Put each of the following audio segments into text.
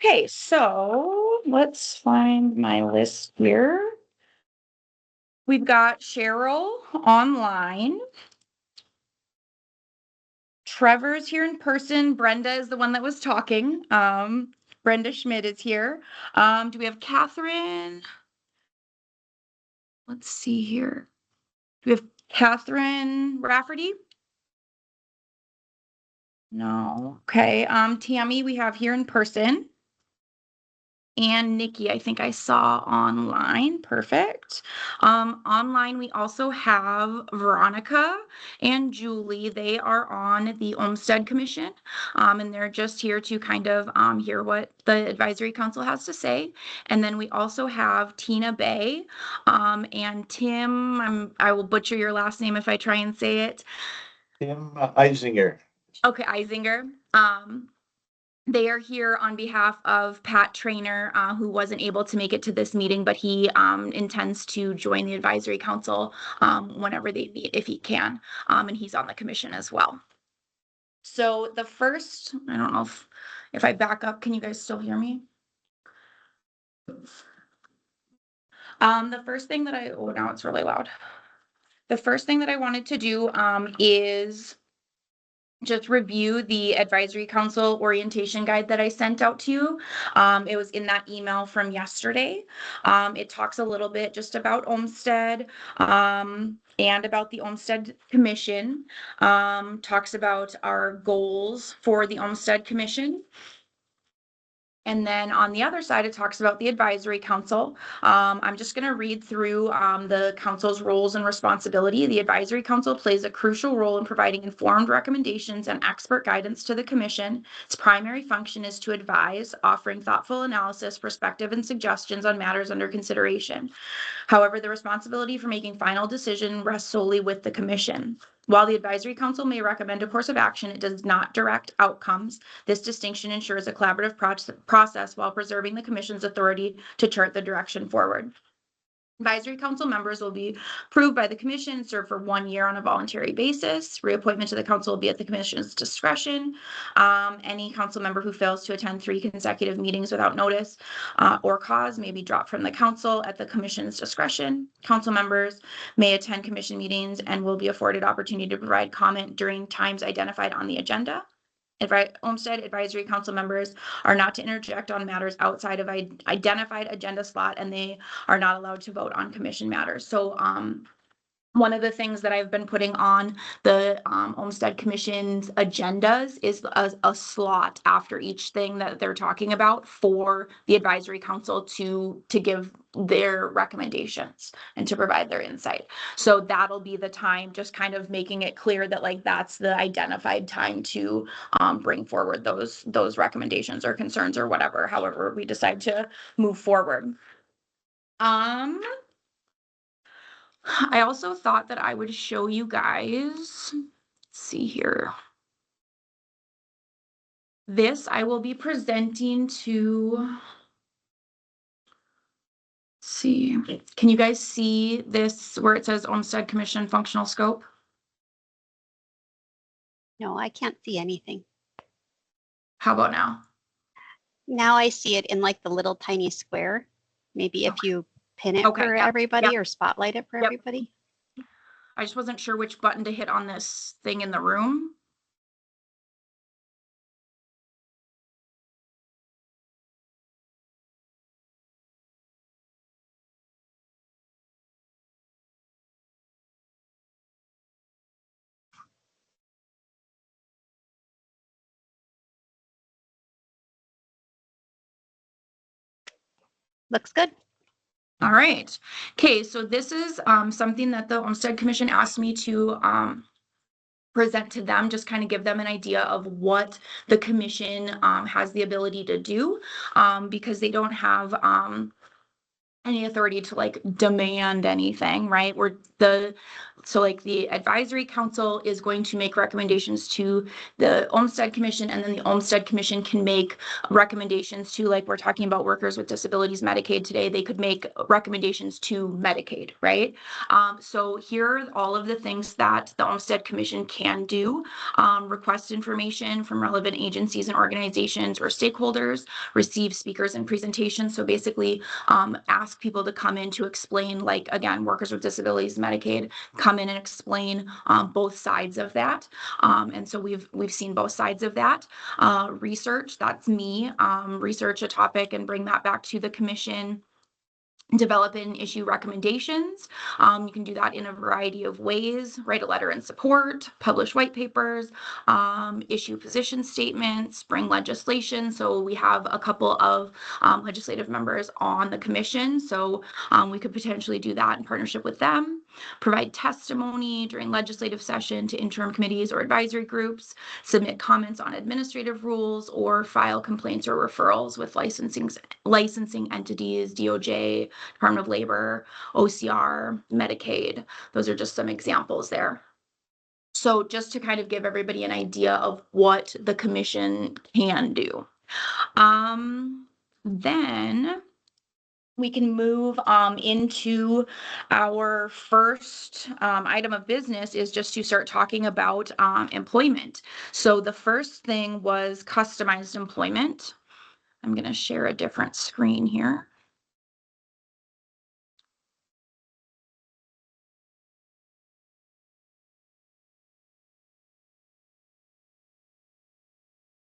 Okay, so let's find my list here. We've got Cheryl online. Trevor's here in person. Brenda is the one that was talking. Brenda Schmidt is here. Do we have Catherine? Let's see here. Do we have Catherine Rafferty? No. Okay. Tammy, we have here in person. And Nikki, I think I saw online. Perfect. Online, we also have Veronica and Julie. They are on the Olmstead Commission, and they're just here to kind of hear what the advisory council has to say. And then we also have Tina Bay and Tim. I will butcher your last name if I try and say it. Tim Eisinger. Okay, Eisinger. They are here on behalf of Pat Trainer, who wasn't able to make it to this meeting, but he intends to join the advisory council whenever they meet, if he can, and he's on the commission as well. So the first, I don't know if I back up, can you guys still hear me? The first thing that oh, now it's really loud. The first thing that I wanted to do is just review the advisory council orientation guide that I sent out to you. It was in that email from yesterday. It talks a little bit just about Olmstead and about the Olmstead Commission. Talks about our goals for the Olmstead Commission. And then on the other side, it talks about the advisory council. I'm just going to read through the council's roles and responsibility. The advisory council plays a crucial role in providing informed recommendations and expert guidance to the commission. Its primary function is to advise, offering thoughtful analysis, perspective, and suggestions on matters under consideration. However, the responsibility for making final decision rests solely with the commission. While the advisory council may recommend a course of action, it does not direct outcomes. This distinction ensures a collaborative process while preserving the commission's authority to chart the direction forward. Advisory council members will be approved by the commission and serve for 1 year on a voluntary basis. Reappointment to the council will be at the commission's discretion. Any council member who fails to attend 3 consecutive meetings without notice or cause may be dropped from the council at the commission's discretion. Council members may attend commission meetings and will be afforded opportunity to provide comment during times identified on the agenda. Olmstead Advisory Council members are not to interject on matters outside of identified agenda slot, and they are not allowed to vote on commission matters. So one of the things that I've been putting on the Olmstead Commission's agendas is a slot after each thing that they're talking about for the advisory council to give their recommendations and to provide their insight. So that'll be the time, just kind of making it clear that like that's the identified time to bring forward those recommendations or concerns or whatever, however we decide to move forward. I also thought that I would show you guys, let's see here. This I will be presenting to, let's see, can you guys see this where it says Olmstead Commission functional scope? No, I can't see anything. How about now? Now I see it in like the little tiny square. Maybe if you pin it for everybody or spotlight it for everybody. I just wasn't sure which button to hit on this thing in the room. Looks good. All right. Okay, so this is something that the Olmstead Commission asked me to present to them, just kind of give them an idea of what the commission has the ability to do, because they don't have any authority to like demand anything, right? Where the So like the advisory council is going to make recommendations to the Olmstead Commission, and then the Olmstead Commission can make recommendations to, like we're talking about workers with disabilities Medicaid today, they could make recommendations to Medicaid, right? So here are all of the things that the Olmstead Commission can do. Request information from relevant agencies and organizations or stakeholders, receive speakers and presentations. So basically ask people to come in to explain, like, again, workers with disabilities Medicaid, come in and explain both sides of that. And so we've seen both sides of that. Research, that's me, research a topic and bring that back to the commission. Develop and issue recommendations. You can do that in a variety of ways. Write a letter in support, publish white papers, issue position statements, bring legislation. So we have a couple of legislative members on the commission. So we could potentially do that in partnership with them. Provide testimony during legislative session to interim committees or advisory groups. Submit comments on administrative rules or file complaints or referrals with licensing entities, DOJ, Department of Labor, OCR, Medicaid. Those are just some examples there. So just to kind of give everybody an idea of what the commission can do. Then we can move into our first item of business is just to start talking about employment. So the first thing was customized employment. I'm going to share a different screen here.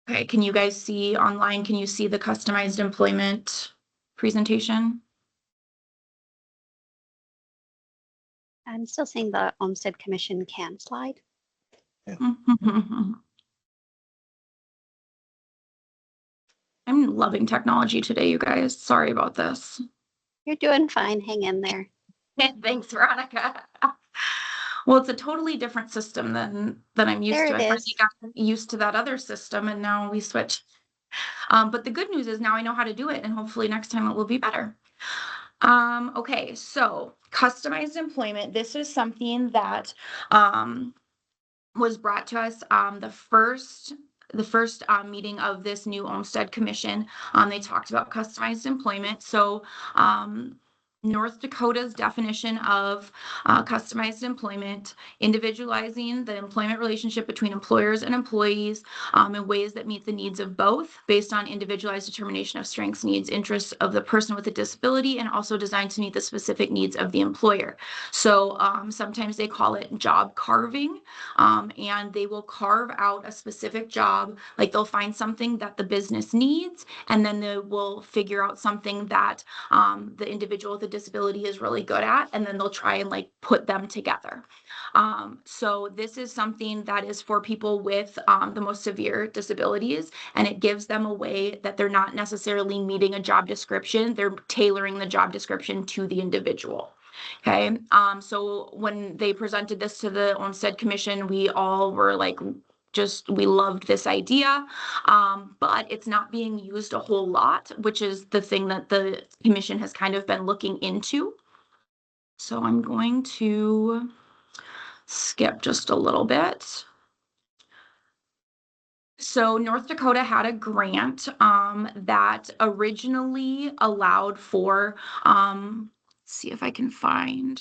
Okay, can you guys see online? Can you see the customized employment presentation? I'm still seeing the Olmstead Commission can slide. I'm loving technology today, you guys. Sorry about this. You're doing fine. Hang in there. Thanks, Veronica. Well, it's a totally different system than I'm used There to. it I finally is. got used to that other system, and now we switch. But the good news is now I know how to do it, and hopefully next time it will be better. Okay, so customized employment. This is something that was brought to us the first meeting of this new Olmstead Commission. They talked about customized employment. So North Dakota's definition of customized employment, individualizing the employment relationship between employers and employees in ways that meet the needs of both, based on individualized determination of strengths, needs, interests of the person with a disability, and also designed to meet the specific needs of the employer. So sometimes they call it job carving, and they will carve out a specific job. Like they'll find something that the business needs, and then they will figure out something that the individual with a disability is really good at, and then they'll try and like put them together. So this is something that is for people with the most severe disabilities, and it gives them a way that they're not necessarily meeting a job description, they're tailoring the job description to the individual. Okay, so when they presented this to the Olmstead Commission, we all were like, we loved this idea, but it's not being used a whole lot, which is the thing that the commission has kind of been looking into. So I'm going to skip just a little bit. So North Dakota had a grant that originally allowed for, let's see if I can find.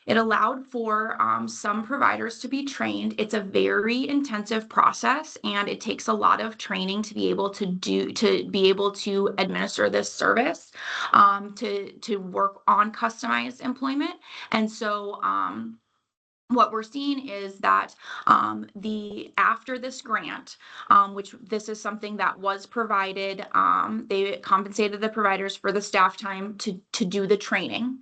It allowed for some providers to be trained. It's a very intensive process, and it takes a lot of training to be able to administer this service, to work on customized employment. And so what we're seeing is that after this grant, which this is something that was provided, they compensated the providers for the staff time to do the training,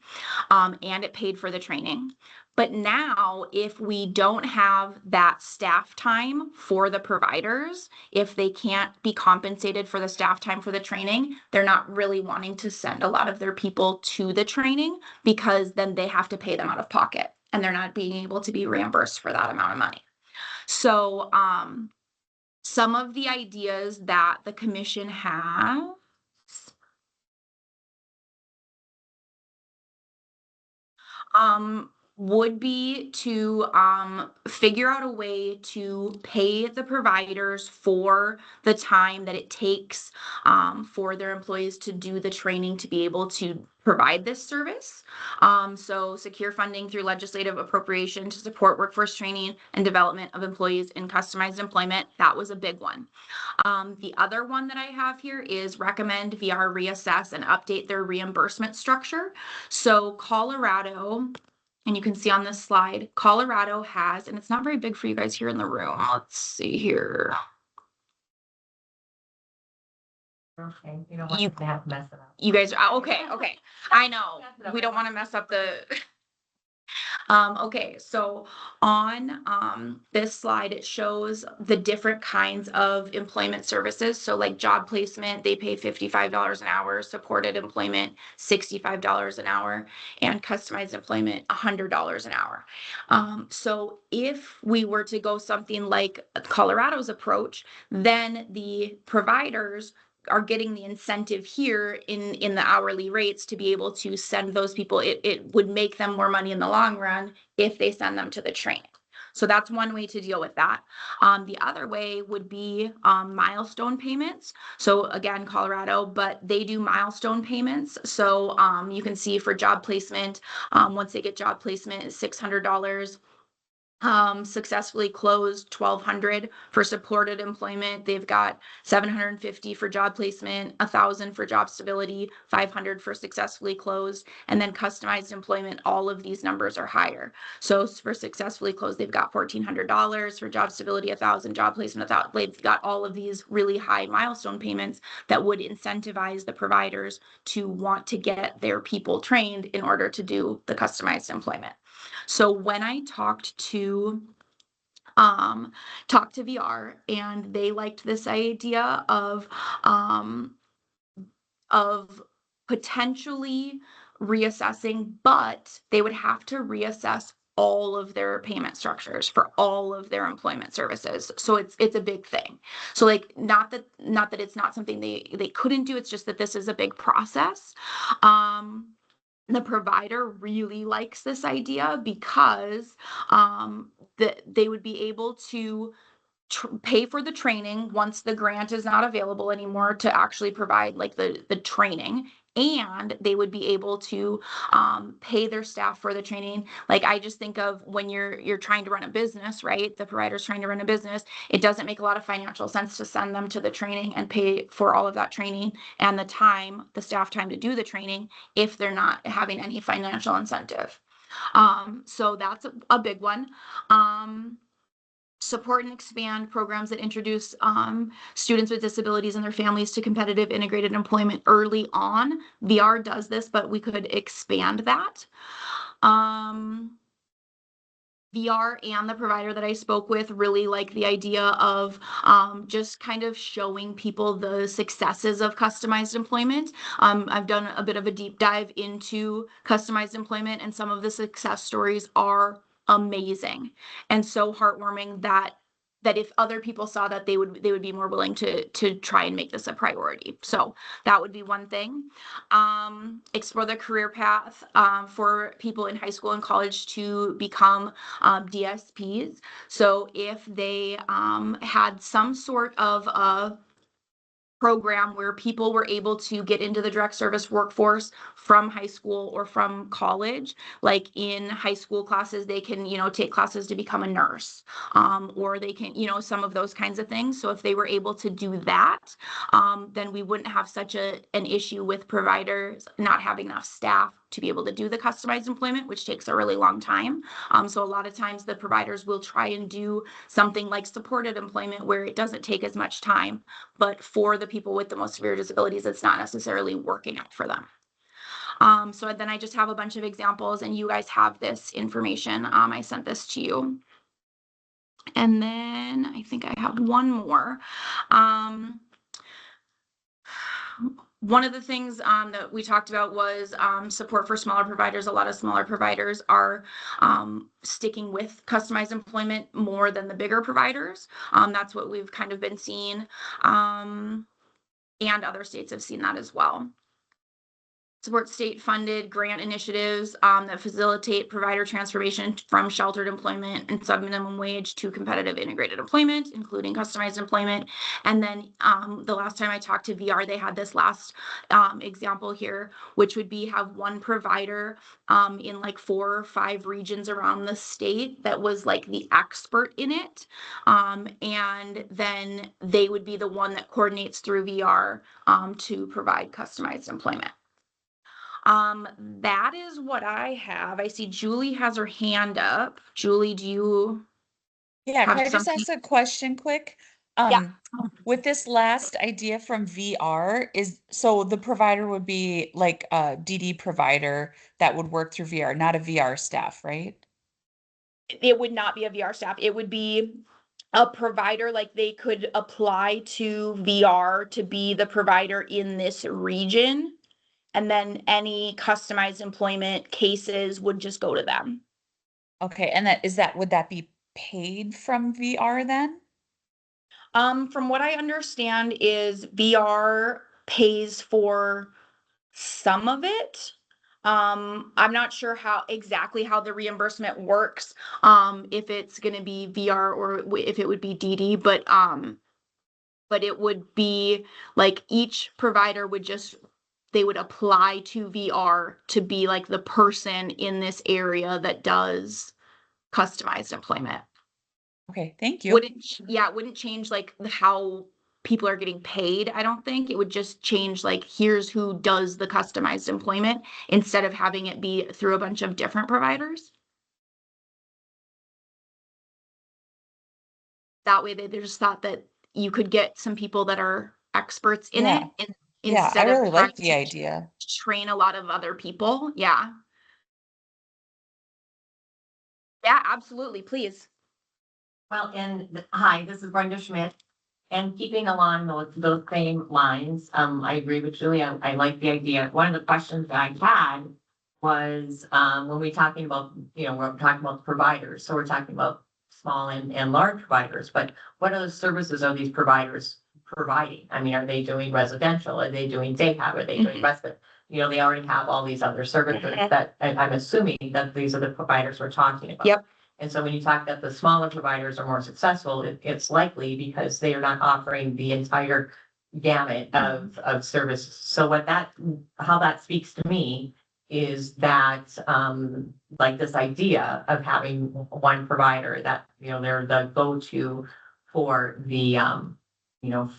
and it paid for the training. But now, if we don't have that staff time for the providers, if they can't be compensated for the staff time for the training, they're not really wanting to send a lot of their people to the training, because then they have to pay them out of pocket, and they're not being able to be reimbursed for that amount of money. So some of the ideas that the commission has would be to figure out a way to pay the providers for the time that it takes for their employees to do the training to be able to provide this service. So secure funding through legislative appropriation to support workforce training and development of employees in customized employment. That was a big one. The other one that I have here is recommend VR reassess and update their reimbursement structure. So Colorado, and you can see on this slide, Colorado has, and it's not very big for you guys here in the room. Let's see here. Okay, you don't want to have to mess it up. You guys are, okay. I know, we don't want to mess up the, okay, so on this slide, it shows the different kinds of employment services. So like job placement, they pay $55 an hour, supported employment, $65 an hour, and customized employment, $100 an hour. So if we were to go something like Colorado's approach, then the providers are getting the incentive here in the hourly rates to be able to send those people. It would make them more money in the long run if they send them to the training. So that's one way to deal with that. The other way would be milestone payments. So again, Colorado, but they do milestone payments. So you can see for job placement, once they get job placement, it's $600. Successfully closed, $1,200 for supported employment. They've got $750 for job placement, $1,000 for job stability, $500 for successfully closed, and then customized employment. All of these numbers are higher. So for successfully closed, they've got $1,400 for job stability, $1,000 job placement, $1,000. They've got all of these really high milestone payments that would incentivize the providers to want to get their people trained in order to do the customized employment. So when I talked to VR, and they liked this idea of potentially reassessing, but they would have to reassess all of their payment structures for all of their employment services. So it's a big thing. So like not that it's not something they couldn't do, it's just that this is a big process. The provider really likes this idea because that they would be able to pay for the training once the grant is not available anymore to actually provide like the training, and they would be able to pay their staff for the training. Like I just think of when you're trying to run a business, right? The provider's trying to run a business. It doesn't make a lot of financial sense to send them to the training and pay for all of that training and the staff time to do the training if they're not having any financial incentive. So that's a big one. Support and expand programs that introduce students with disabilities and their families to competitive integrated employment early on. VR does this, but we could expand that. VR and the provider that I spoke with really like the idea of just kind of showing people the successes of customized employment. I've done a bit of a deep dive into customized employment, and some of the success stories are amazing and so heartwarming that if other people saw that, they would be more willing to try and make this a priority. So that would be one thing. Explore the career path for people in high school and college to become DSPs. So if they had some sort of a program where people were able to get into the direct service workforce from high school or from college, like in high school classes, they can, take classes to become a nurse, or they can, some of those kinds of things. So if they were able to do that, then we wouldn't have such an issue with providers not having enough staff to be able to do the customized employment, which takes a really long time. So a lot of times the providers will try and do something like supported employment where it doesn't take as much time, but for the people with the most severe disabilities, it's not necessarily working out for them. So then I just have a bunch of examples, and you guys have this information. I sent this to you. And then I think I have one more. One of the things that we talked about was support for smaller providers. A lot of smaller providers are sticking with customized employment more than the bigger providers. That's what we've kind of been seeing. And other states have seen that as well. support state-funded grant initiatives that facilitate provider transformation from sheltered employment and sub-minimum wage to competitive integrated employment, including customized employment. And then the last time I talked to VR, they had this last example here, which would be have one provider in like 4 or 5 regions around the state that was like the expert in it. And then they would be the one that coordinates through VR to provide customized employment. That is what I have. I see Julie has her hand up. Julie, do you Yeah, have can I just something? ask a question quick? Yeah. With this last idea from VR, so the provider would be like a DD provider that would work through VR, not a VR staff, right? It would not be a VR staff. It would be a provider, like they could apply to VR to be the provider in this region. And then any customized employment cases would just go to them. Okay, and would that be paid from VR then? From what I understand is VR pays for some of it. I'm not sure exactly how the reimbursement works, if it's gonna be VR or if it would be DD, but it would be like each provider they would apply to VR to be like the person in this area that does customized employment. Okay, thank you. It wouldn't change like how people are getting paid. I don't think it would just change like, here's who does the customized employment instead of having it be through a bunch of different providers. That way they just thought that you could get some people that are experts in Yeah. it and Yeah, I instead of really trying like the to idea. train a lot of other people. Yeah. Yeah, absolutely. Please. Well, and hi, this is Brenda Schmidt. And keeping along those same lines, I agree with Julia. I like the idea. One of the questions that I had was, when we're talking about, we're talking about providers. So we're talking about small and large providers, but what other services are these providers providing? I mean, are they doing residential? Are they doing daycare? Are they doing respite? They already have all these other services that I'm assuming that these are the providers we're talking about. Yep. And so when you talk that the smaller providers are more successful, it's likely because they are not offering the entire gamut of services. So how that speaks to me is that, like this idea of having one provider that, they're the go-to for the,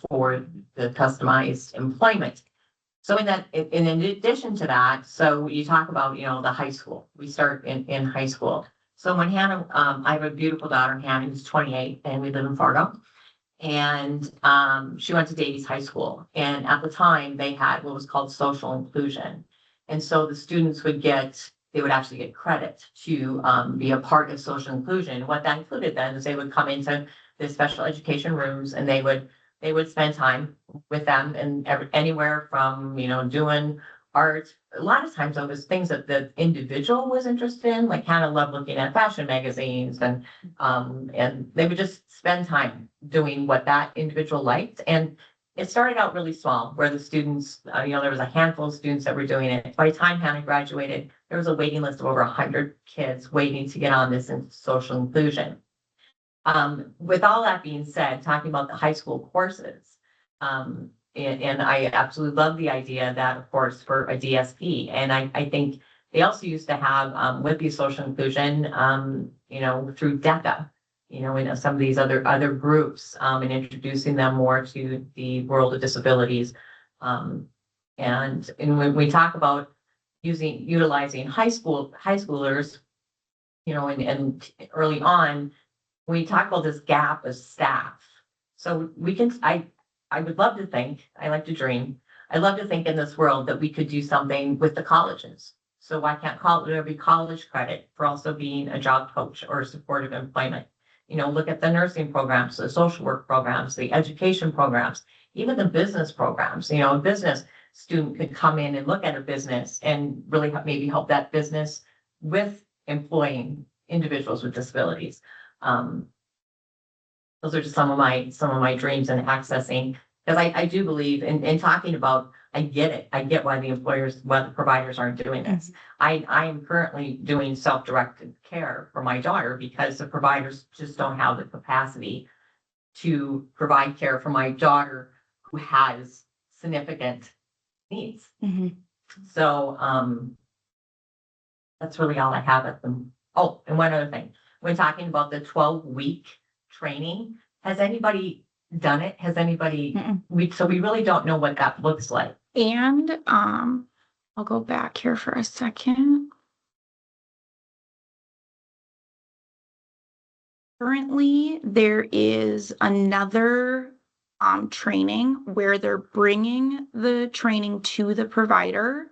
for the customized employment. So in addition to that, so you talk about, the high school, we start in high school. So when Hannah, I have a beautiful daughter, Hannah, who's 28, and we live in Fargo. And she went to Davies High School. And at the time, they had what was called social inclusion. And so the students they would actually get credit to be a part of social inclusion. What that included then is they would come into the special education rooms and they would spend time with them and anywhere from, doing art. A lot of times it was things that the individual was interested in, like Hannah loved looking at fashion magazines and they would just spend time doing what that individual liked. And it started out really small where the students, there was a handful of students that were doing it. By the time Hannah graduated, there was a waiting list of over 100 kids waiting to get on this in social inclusion. With all that being said, talking about the high school courses, and I absolutely love the idea that, of course, for a DSP. And I think they also used to have, with the social inclusion, through DECA, and some of these other groups, and introducing them more to the world of disabilities. And when we talk about utilizing high schoolers, and early on, we talk about this gap of staff. So I would love to think, I like to dream, I love to think in this world that we could do something with the colleges. So why can't there be college credit for also being a job coach or supportive employment? Look at the nursing programs, the social work programs, the education programs, even the business programs. A business student could come in and look at a business and really maybe help that business with employing individuals with disabilities. Those are just some of my dreams and accessing Because I do believe in talking about, I get it. I get why the providers aren't doing this. I am currently doing self-directed care for my daughter because the providers just don't have the capacity to provide care for my daughter who has significant needs. Mhm. So, that's really all I have at the, oh, and one other thing, when talking about the 12-week training, has anybody done it? Has anybody, so we really don't know what that looks like. And I'll go back here for a second. Currently, there is another training where they're bringing the training to the provider,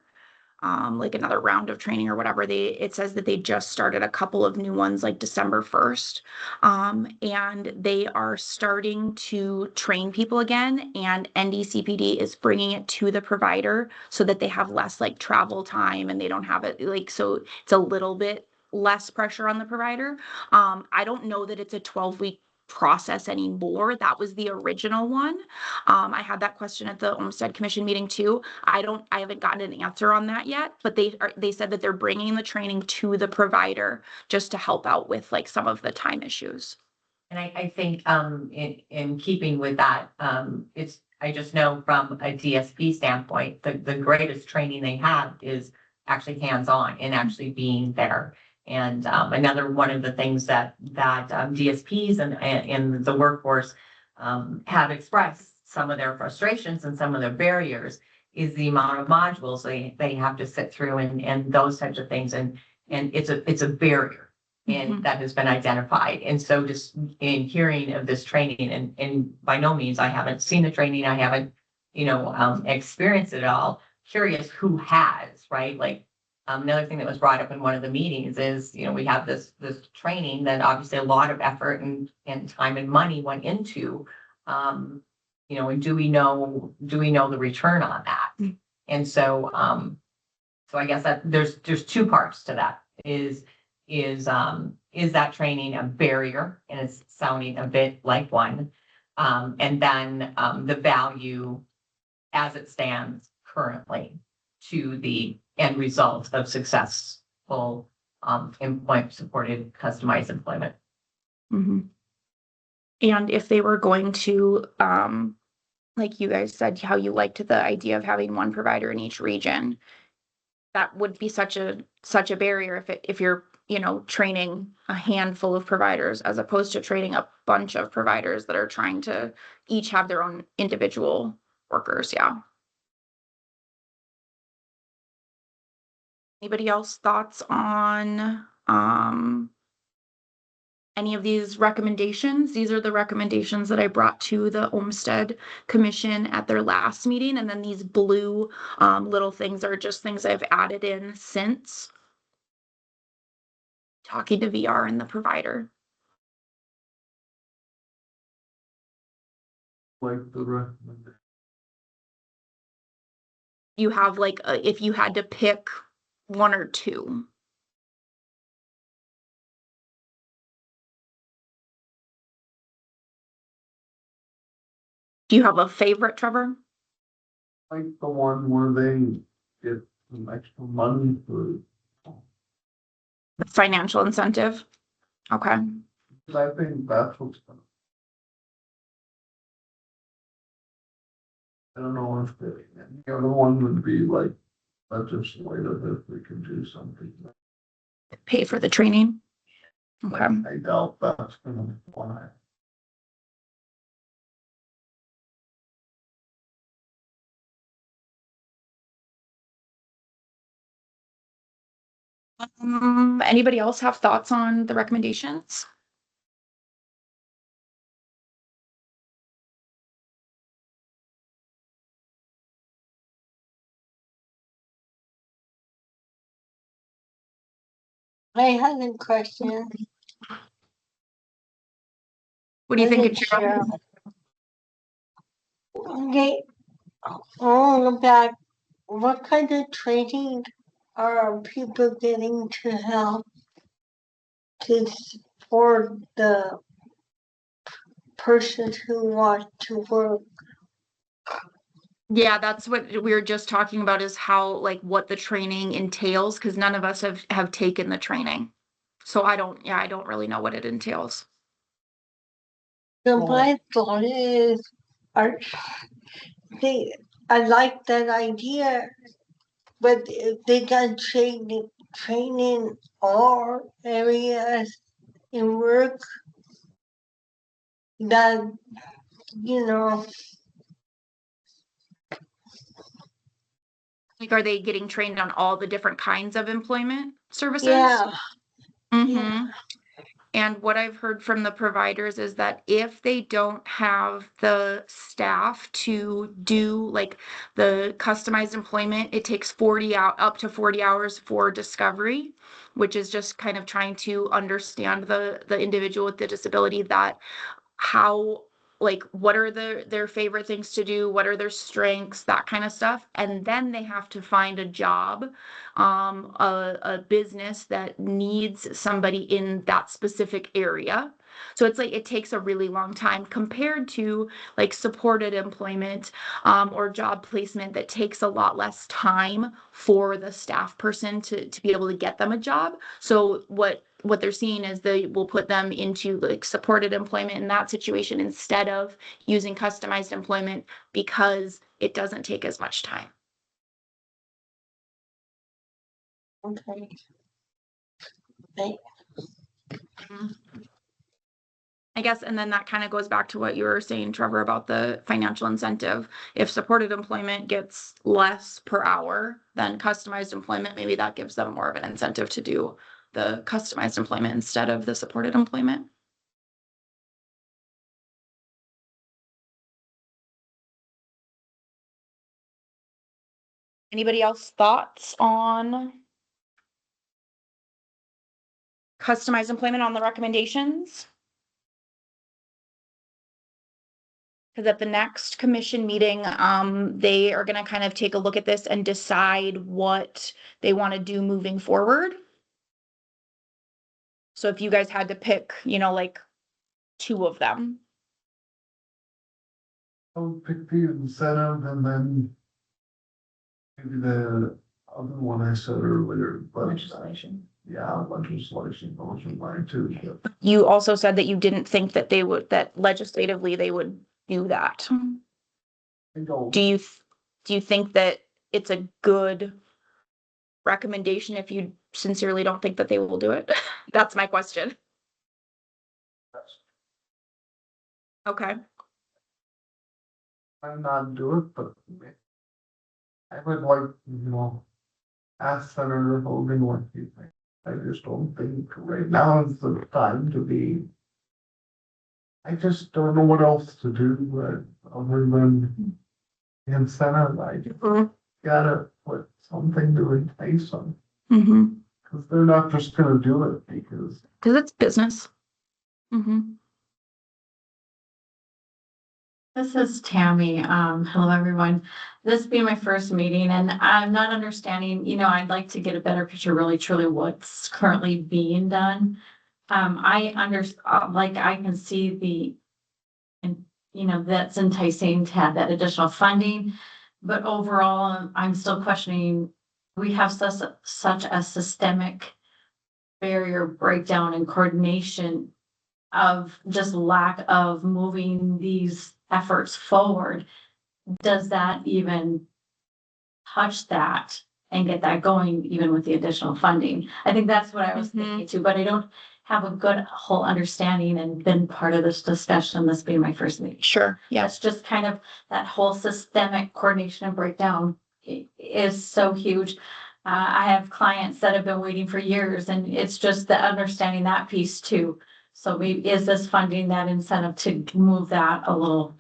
like another round of training or whatever. It says that they just started a couple of new ones like December 1st. And they are starting to train people again, and NDCPD is bringing it to the provider so that they have less like travel time and they don't have it like, so it's a little bit less pressure on the provider. I don't know that it's a 12-week process anymore. That was the original one. I had that question at the Olmstead Commission meeting too. I haven't gotten an answer on that yet, but they said that they're bringing the training to the provider just to help out with like some of the time issues. And I think, in keeping with that, I just know from a DSP standpoint, the greatest training they have is actually hands-on and actually being there. And, another one of the things that DSPs and the workforce, have expressed some of their frustrations and some of their barriers is the amount of modules they have to sit through and those types of things. And it's a barrier. And that has been identified. And so just in hearing of this training, and by no means, I haven't seen the training, I haven't, experienced it all. Curious who has, right? Like, another thing that was brought up in one of the meetings is, we have this training that obviously a lot of effort and time and money went into. And do we know the return on that? And so, so I guess that there's two parts to that. Is that training a barrier? And it's sounding a bit like one. And then the value as it stands currently to the end result of successful employment supported customized employment. And if they were going to, like you guys said, how you liked the idea of having one provider in each region, that would be such a barrier if you're training a handful of providers as opposed to training a bunch of providers that are trying to each have their own individual workers. Yeah. Anybody else thoughts on any of these recommendations? These are the recommendations that I brought to the Olmstead Commission at their last meeting. And then these blue little things are just things I've added in since talking to VR and the provider. Like the recommendation. You have like, if you had to pick one or two. Do you have a favorite, Trevor? Like the one where they get some extra money for, The financial incentive? Okay. I think that's what's gonna. I don't know if the other one would be like legislative if we could do something. Pay for the training? Okay. I doubt that's gonna fly. Anybody else have thoughts on the recommendations? I have a question. What do you think? Sure. Okay, on back, what kind of training are people getting to help to support the person who wants to work Yeah, that's what we were just talking about, is how, like, what the training entails, because none of us have taken the training. So I don't really know what it entails. So my thought is, are I like that idea, but if they got training all areas in work, that, you know, Like, are they getting trained on all the different kinds of employment services? yeah, Mm-hmm. And what I've heard from the providers is that if they don't have the staff to do like the customized employment, it takes up to 40 hours for discovery, which is just kind of trying to understand the individual with the disability, that how, like, what are their favorite things to do, what are their strengths, that kind of stuff. And then they have to find a job, a business that needs somebody in that specific area. So it's like it takes a really long time compared to like supported employment, or job placement that takes a lot less time for the staff person to be able to get them a job. So what they're seeing is they will put them into like supported employment in that situation instead of using customized employment, because it doesn't take as much time. okay. I guess, and then that kind of goes back to what you were saying, Trevor, about the financial incentive. If supported employment gets less per hour than customized employment, maybe that gives them more of an incentive to do the customized employment instead of the supported employment. Anybody else thoughts on customized employment on the recommendations? Because at the next commission meeting, they are gonna kind of take a look at this and decide what they want to do moving forward. So if you guys had to pick, like 2 of them. I would pick the incentive and then maybe the other one I said earlier, but Legislation. yeah, legislation, those are mine too. But You also said that you didn't think that that legislatively they would do that. I don't, Do you think that it's a good recommendation if you sincerely don't think that they will do it? That's my question. Okay. I'm not do it, but I would like, ask Senator Hogan what he thinks. I just don't think right now is the time to be. I just don't know what else to do, other than incentive. I just gotta put something to entice them, Mm-hmm. because they're not just gonna do it because. Because it's business. Mm-hmm. This is Tammy. Hello, everyone. This being my first meeting, and I'm not understanding, I'd like to get a better picture, really truly what's currently being done. Like, I can see and, that's enticing to have that additional funding. But overall, I'm still questioning, we have such a systemic barrier breakdown and coordination of just lack of moving these efforts forward. Does that even touch that and get that going even with the additional funding? I think that's what I was thinking too, but I don't have a good whole understanding and been part of this discussion, this being my first meeting. Sure. Yeah. That's just kind of that whole systemic coordination and breakdown is so huge. I have clients that have been waiting for years, and it's just the understanding that piece too. So is this funding that incentive to move that a little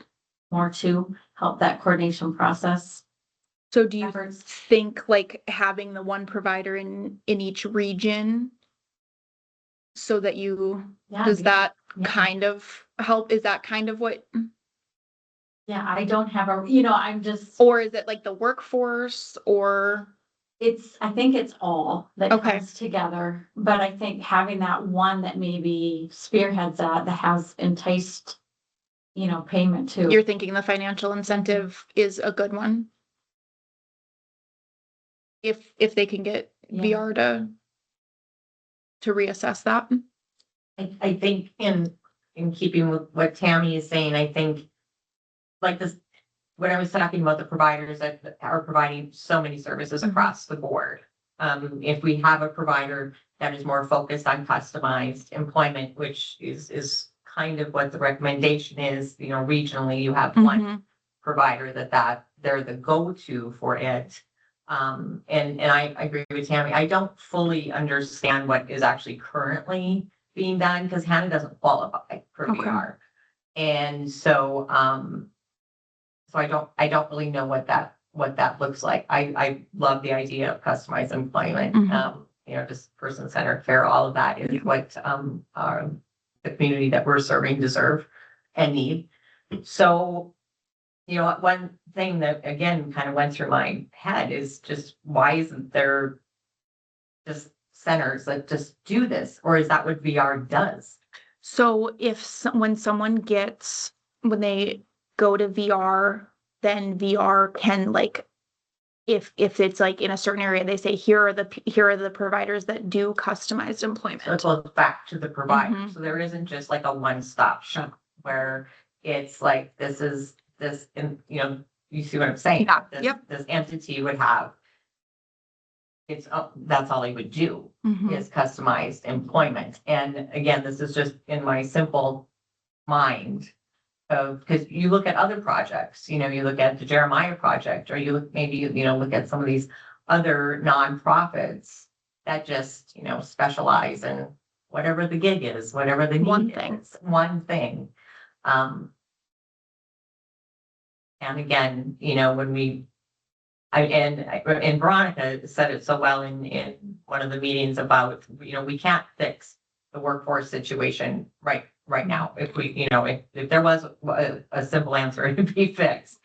more to help that coordination process? So do you Efforts. think like having the one provider in each region so that does that kind of help? Is that kind of what? Yeah, I don't have I'm just. Or is it like the workforce or? I think it's all that Okay. comes together, but I think having that one that maybe spearheads that has enticed payment too. You're thinking the financial incentive is a good one? If they can get Yeah. VR to reassess that? I think in keeping with what Tammy is saying, I think like this, when I was talking about the providers that are providing so many services across the board. If we have a provider that is more focused on customized employment, which is kind of what the recommendation is, regionally, you have one provider that they're the go-to for it. And I agree with Tammy. I don't fully understand what is actually currently being done because Hannah doesn't qualify for Okay. VR. And so, so I don't really know what that looks like. I love the idea of customized employment. Just person-centered care, all of that is what, the community that we're serving deserve and need. So, one thing that again kind of went through my head is just why isn't there just centers that just do this, or is that what VR does? So when they go to VR, then VR can like, if it's like in a certain area, they say, here are the providers that do customized employment. So it goes back to the provider. Mhm. So there isn't just like a one-stop shop where it's like, this, and you see what I'm saying? Yeah, This, yep. this entity would have, that's all they would do is customized employment. And again, this is just in my simple mind of, because you look at other projects, you look at the Jeremiah project, or you look, maybe, look at some of these other nonprofits that just, specialize in whatever the gig is, whatever the One need thing. is, one thing. And again, and Veronica said it so well in one of the meetings about, we can't fix the workforce situation right now. If we, if there was a simple answer, it'd be fixed.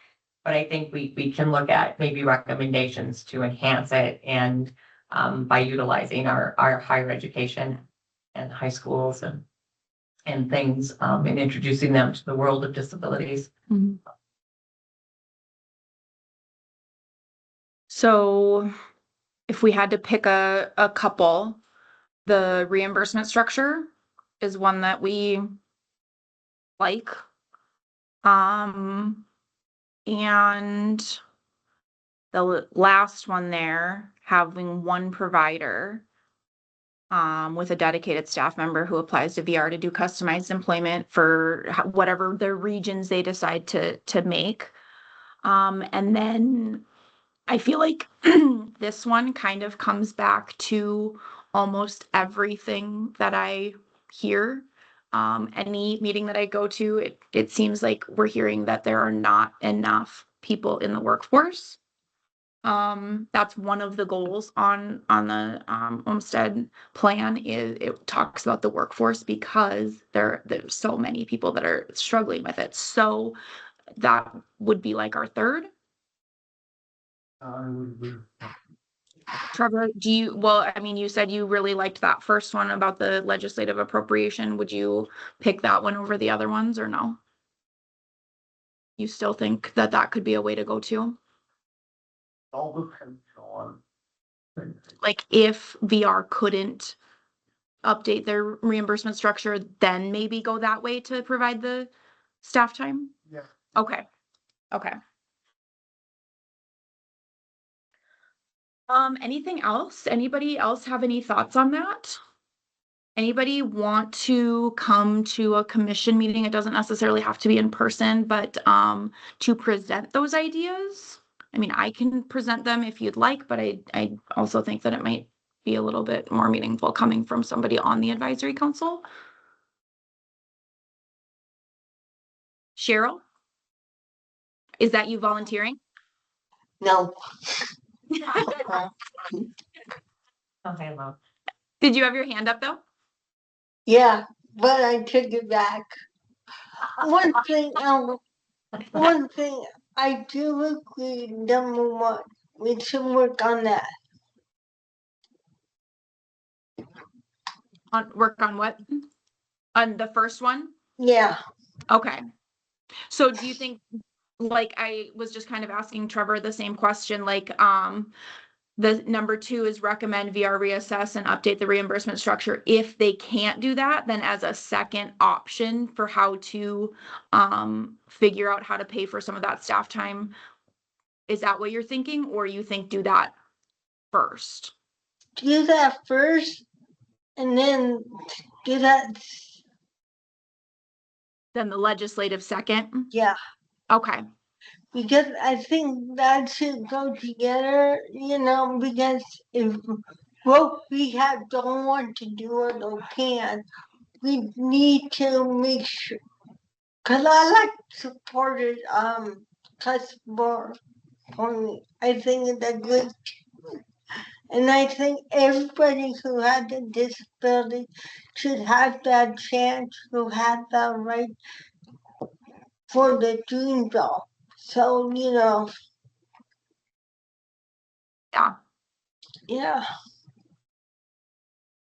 But I think we can look at maybe recommendations to enhance it, and by utilizing our higher education and high schools and things, and introducing them to the world of disabilities. So if we had to pick a couple, the reimbursement structure is one that we like. And the last one there, having one provider with a dedicated staff member who applies to VR to do customized employment for whatever the regions they decide to make. And then I feel like this one kind of comes back to almost everything that I hear. Any meeting that I go to, it seems like we're hearing that there are not enough people in the workforce. That's one of the goals on the Olmstead plan. Is it talks about the workforce because there's so many people that are struggling with it. So that would be like our third. I would agree. Trevor, you said you really liked that first one about the legislative appropriation. Would you pick that one over the other ones or no? You still think that could be a way to go to? All depends on. Like if VR couldn't update their reimbursement structure, then maybe go that way to provide the staff time? Yeah. Okay. Anything else? Anybody else have any thoughts on that? Anybody want to come to a commission meeting? It doesn't necessarily have to be in person, but to present those ideas. I mean, I can present them if you'd like, but I also think that it might be a little bit more meaningful coming from somebody on the advisory council. Cheryl? Is that you volunteering? No. Okay, love. Did you have your hand up though? Yeah, but I took it back. One thing I do agree, number one, we should work on that. Work on what? On the first one? Yeah, Okay. So do you think, like I was just kind of asking Trevor the same question, like, the number 2 is recommend VR reassess and update the reimbursement structure. If they can't do that, then as a second option for how to figure out how to pay for some of that staff time. Is that what you're thinking, or you think do that first? Do that first and then do that. Then the legislative second? Yeah, Okay. because I think that should go together, because if what we have don't want to do it or can, we need to make sure. Cause I like supported customer point. I think it's a good, and I think everybody who has a disability should have that chance, who has that right for the dream job. So Yeah. yeah.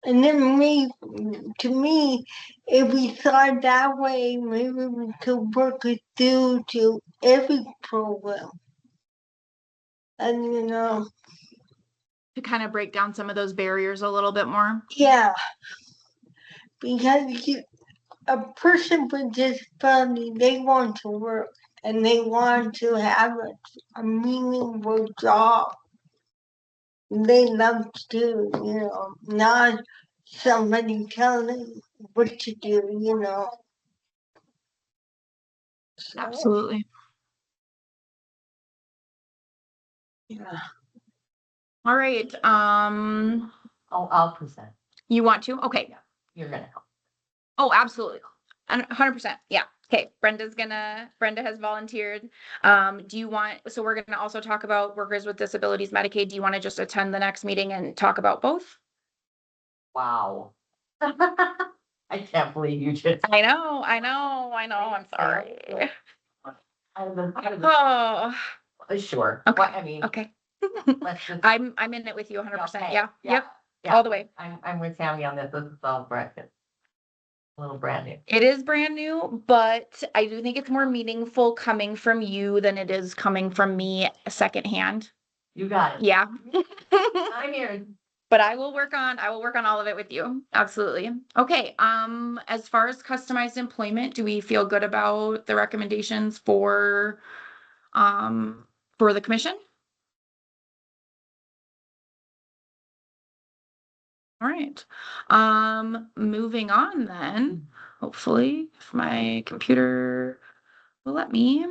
And then to me, if we thought that way, maybe we could work it through to every program. And To kind of break down some of those barriers a little bit more. yeah, because a person with disability, they want to work and they want to have a meaningful job. They love to do, not somebody telling them what to do. So, Absolutely. yeah. All right. I'll present. You want to? Okay. You're gonna help. Oh, absolutely. 100%. Yeah. Okay. Brenda has volunteered. Do you want, so we're going to also talk about workers with disabilities Medicaid. Do you want to just attend the next meeting and talk about both? Wow. I can't believe you just. I know. I'm sorry. Oh, Sure. okay. Well, I mean, Okay. let's just. I'm in it with you 100%. Okay, Yeah. yeah, Yep. yeah. All the way. I'm with Tammy on this. This is all breakfast. A little brand new. It is brand new, but I do think it's more meaningful coming from you than it is coming from me secondhand. You got it. Yeah. I'm here. But I will work on all of it with you. Absolutely. Okay. As far as customized employment, do we feel good about the recommendations for the commission? All right. Moving on then. Hopefully, if my computer will let me.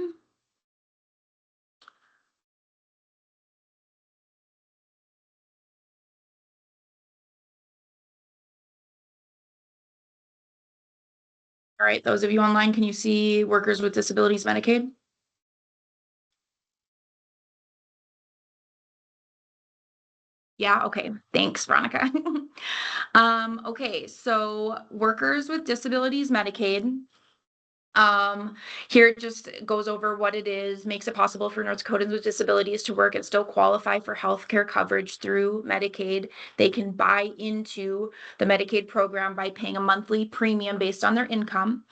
All right, those of you online, can you see workers with disabilities Medicaid? Yeah, okay. Thanks, Veronica. Okay, so workers with disabilities Medicaid. Here it just goes over what it is, makes it possible for North Dakotans with disabilities to work and still qualify for healthcare coverage through Medicaid. They can buy into the Medicaid program by paying a monthly premium based on their income.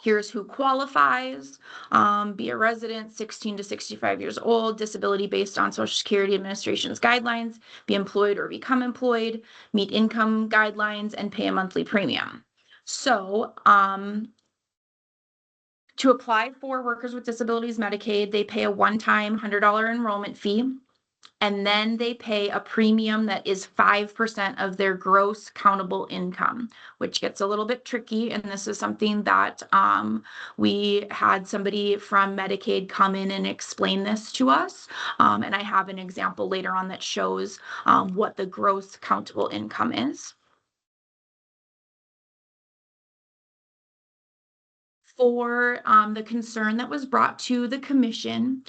Here's who qualifies. Be a resident 16 to 65 years old, disability based on Social Security Administration's guidelines, be employed or become employed, meet income guidelines, and pay a monthly premium. So, to apply for workers with disabilities Medicaid, they pay a one-time $100 enrollment fee, and then they pay a premium that is 5% of their gross countable income, which gets a little bit tricky. And this is something that we had somebody from Medicaid come in and explain this to us. And I have an example later on that shows what the gross countable income is. For the concern that was brought to the commission,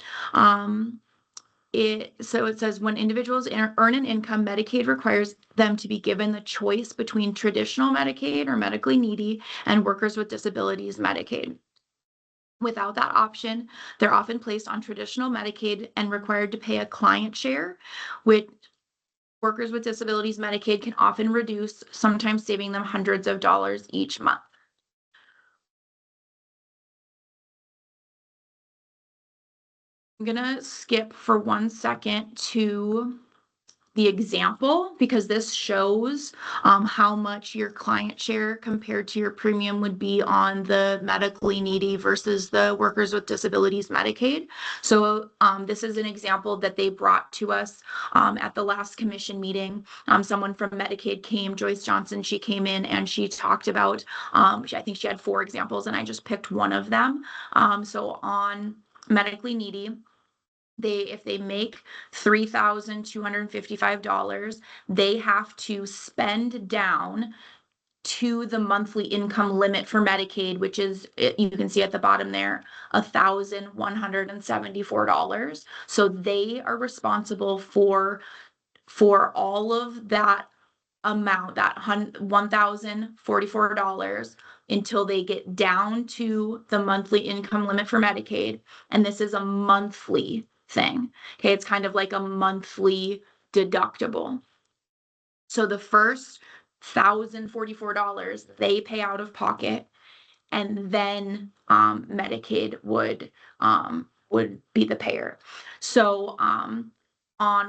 it says when individuals earn an income, Medicaid requires them to be given the choice between traditional Medicaid or medically needy and workers with disabilities Medicaid. Without that option, they're often placed on traditional Medicaid and required to pay a client share, which workers with disabilities Medicaid can often reduce, sometimes saving them hundreds of dollars each month. I'm gonna skip for 1 second to the example because this shows how much your client share compared to your premium would be on the medically needy versus the workers with disabilities Medicaid. So this is an example that they brought to us at the last commission meeting. Someone from Medicaid came, Joyce Johnson, she came in and she talked about, I think she had 4 examples and I just picked one of them. So on medically needy, if they make $3,255, they have to spend down to the monthly income limit for Medicaid, which is, you can see at the bottom there, $1,174. So they are responsible for all of that amount, that $1,044, until they get down to the monthly income limit for Medicaid. And this is a monthly thing. Okay, it's kind of like a monthly deductible. So the first $1,044 they pay out of pocket, and then Medicaid would be the payer. So on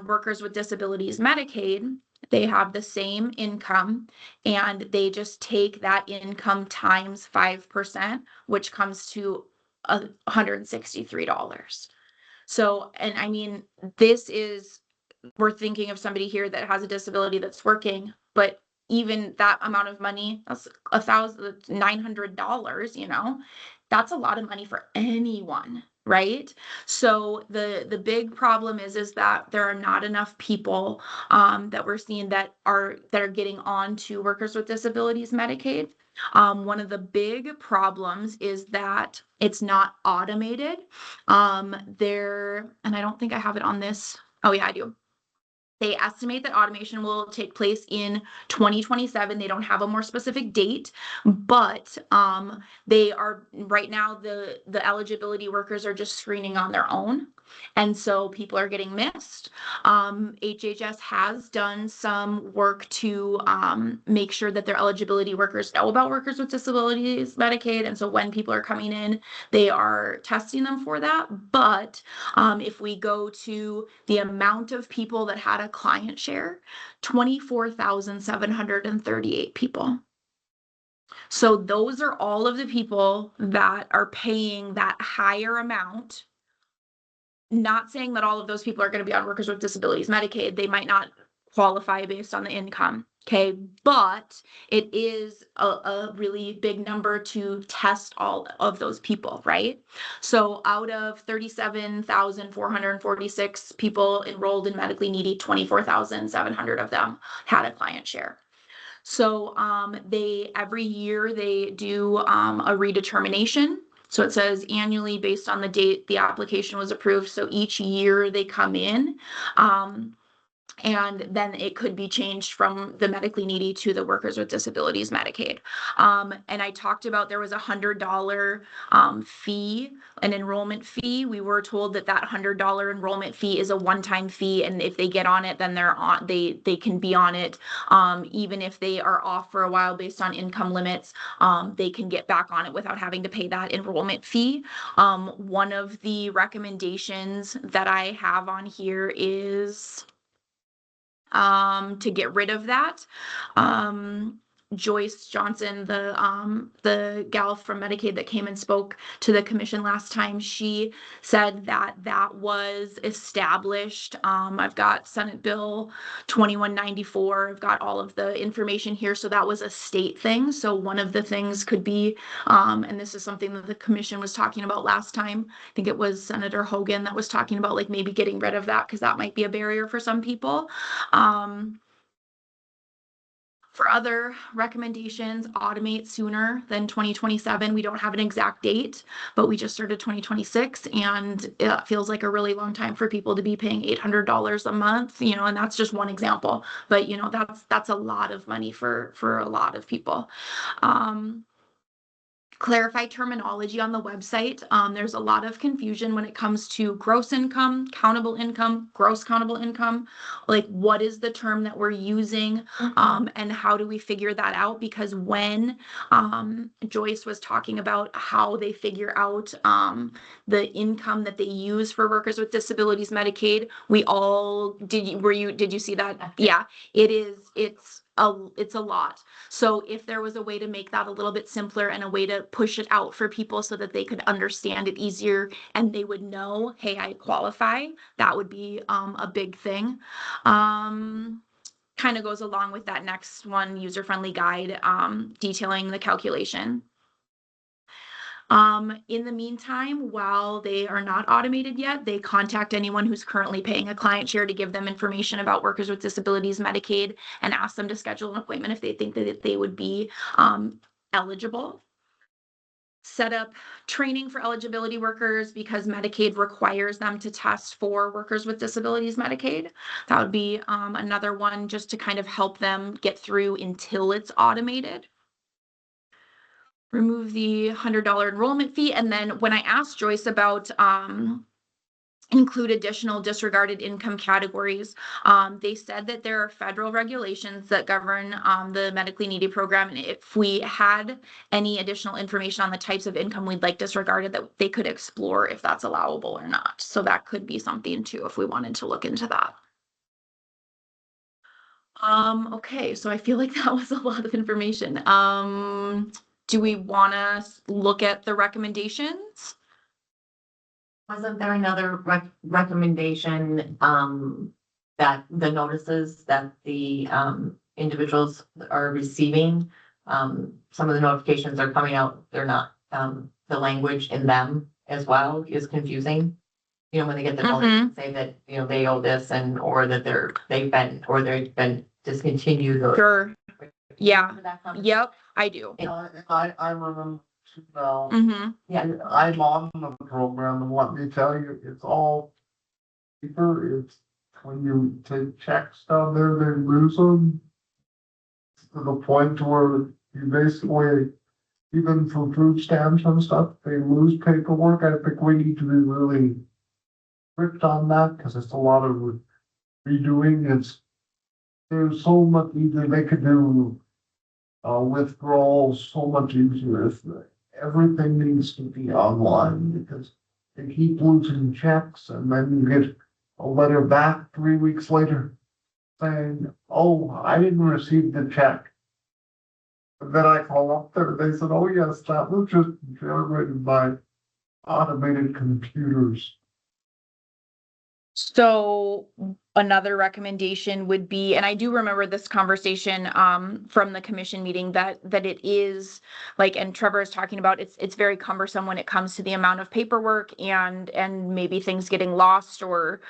workers with disabilities Medicaid, they have the same income and they just take that income times 5%, which comes to $163. So, and I mean, this is, we're thinking of somebody here that has a disability that's working, but even that amount of money, that's $1,900, you know, that's a lot of money for anyone, right? So the big problem is that there are not enough people that we're seeing that are getting on to workers with disabilities Medicaid. One of the big problems is that it's not automated. And I don't think I have it on this. Oh yeah, I do. They estimate that automation will take place in 2027. They don't have a more specific date, but they are right now, the eligibility workers are just screening on their own. And so people are getting missed. HHS has done some work to make sure that their eligibility workers know about workers with disabilities Medicaid. And so when people are coming in, they are testing them for that. But if we go to the amount of people that had a client share, 24,738 people. So those are all of the people that are paying that higher amount. Not saying that all of those people are going to be on workers with disabilities Medicaid. They might not qualify based on the income. Okay, but it is a really big number to test all of those people, right? So out of 37,446 people enrolled in medically needy, 24,700 of them had a client share. So every year they do a redetermination. So it says annually based on the date the application was approved. So each year they come in. And then it could be changed from the medically needy to the workers with disabilities Medicaid. And I talked about there was $100 fee, an enrollment fee. We were told that $100 enrollment fee is a one-time fee, and if they get on it, then they can be on it. Even if they are off for a while based on income limits, they can get back on it without having to pay that enrollment fee. One of the recommendations that I have on here is to get rid of that. Joyce Johnson, the gal from Medicaid that came and spoke to the commission last time, she said that was established. I've got Senate Bill 2194. I've got all of the information here. So that was a state thing. So one of the things could be, and this is something that the commission was talking about last time. I think it was Senator Hogan that was talking about like maybe getting rid of that because that might be a barrier for some people. For other recommendations, automate sooner than 2027. We don't have an exact date, but we just started 2026 and it feels like a really long time for people to be paying $800 a month, you know, and that's just one example, but you know, that's a lot of money for a lot of people. clarify terminology on the website. There's a lot of confusion when it comes to gross income, countable income, gross countable income. Like, what is the term that we're using? And how do we figure that out? Because when Joyce was talking about how they figure out the income that they use for workers with disabilities Medicaid, we all did you see that? Yeah, it's a lot. So if there was a way to make that a little bit simpler and a way to push it out for people so that they could understand it easier and they would know, hey, I qualify, that would be a big thing. Kind of goes along with that next one, user-friendly guide detailing the calculation. In the meantime, while they are not automated yet, they contact anyone who's currently paying a client share to give them information about workers with disabilities Medicaid and ask them to schedule an appointment if they think that they would be eligible. Set up training for eligibility workers because Medicaid requires them to test for workers with disabilities Medicaid. That would be another one just to kind of help them get through until it's automated. Remove the $100 enrollment fee. And then when I asked Joyce about include additional disregarded income categories, they said that there are federal regulations that govern the medically needy program. And if we had any additional information on the types of income we'd like disregarded, that they could explore if that's allowable or not. So that could be something too, if we wanted to look into that. Okay, so I feel like that was a lot of information. Do we want to look at the recommendations? Wasn't there another recommendation, that the notices that the, individuals are receiving, some of the notifications are coming out, they're not, the language in them as well is confusing. You know, when they get the notice, say that, you know, they owe this and, or that they've been discontinued or. Sure. Yeah. Remember that conversation? Yep, I do. I remember now. Yeah. I'm on the program and let me tell you, it's all paper. It's when you take checks down there, they lose them. To the point where you basically, even for food stamps and stuff, they lose paperwork. I think we need to be really strict on that because it's a lot of redoing. There's so much easier they could do withdrawals so much easier if everything needs to be online because they keep losing checks and then you get a letter back 3 weeks later saying, oh, I didn't receive the check. And then I call up there, they said, oh yes, that was just generated by automated computers. So another recommendation would be, and I do remember this conversation from the commission meeting that it is like, and Trevor is talking about, it's very cumbersome when it comes to the amount of paperwork and maybe things getting lost or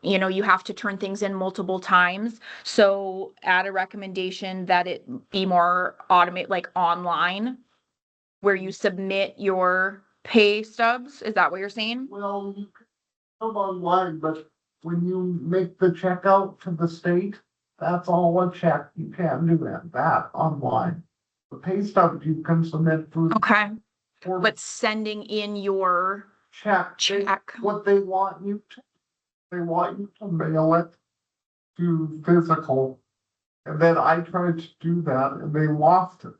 you know, you have to turn things in multiple times. So add a recommendation that it be more automated, like online, where you submit your pay stubs. Is that what you're saying? Well, you can come online, but when you make the check out to the state, that's all a check. You can't do that online. The pay stub you can submit through. Okay. Or But sending in your check. check. What they want you to mail it to physical. And then I tried to do that and they lost it.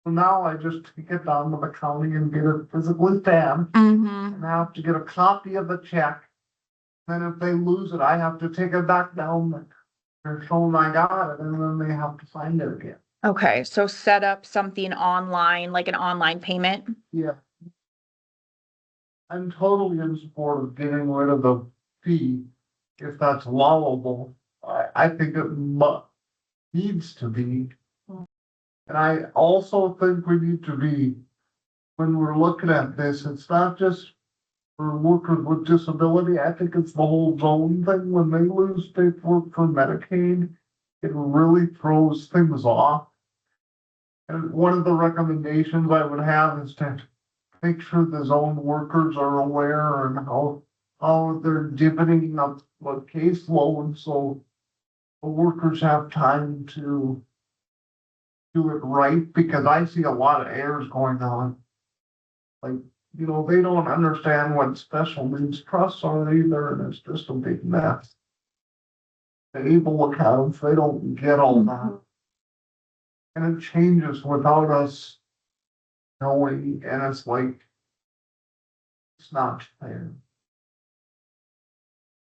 So now I just take it down to the county and get it physically stamped. And I have to get a copy of the check. Then if they lose it, I have to take it back down. They're showing I got it, and then they have to sign it again. Okay, so set up something online, like an online payment. Yeah. I'm totally in support of getting rid of the fee, if that's allowable. I think it needs to be. And I also think we need to be, when we're looking at this, it's not just for workers with disability. I think it's the whole zone thing. When they lose paperwork for Medicaid, it really throws things off. And one of the recommendations I would have is to make sure the zone workers are aware and how they're divvying up the caseload so the workers have time to do it right, because I see a lot of errors going on. Like, they don't understand what special needs trusts are either, and it's just a big mess. The able accounts, they don't get all that. And it changes without us knowing, and it's like, it's not fair.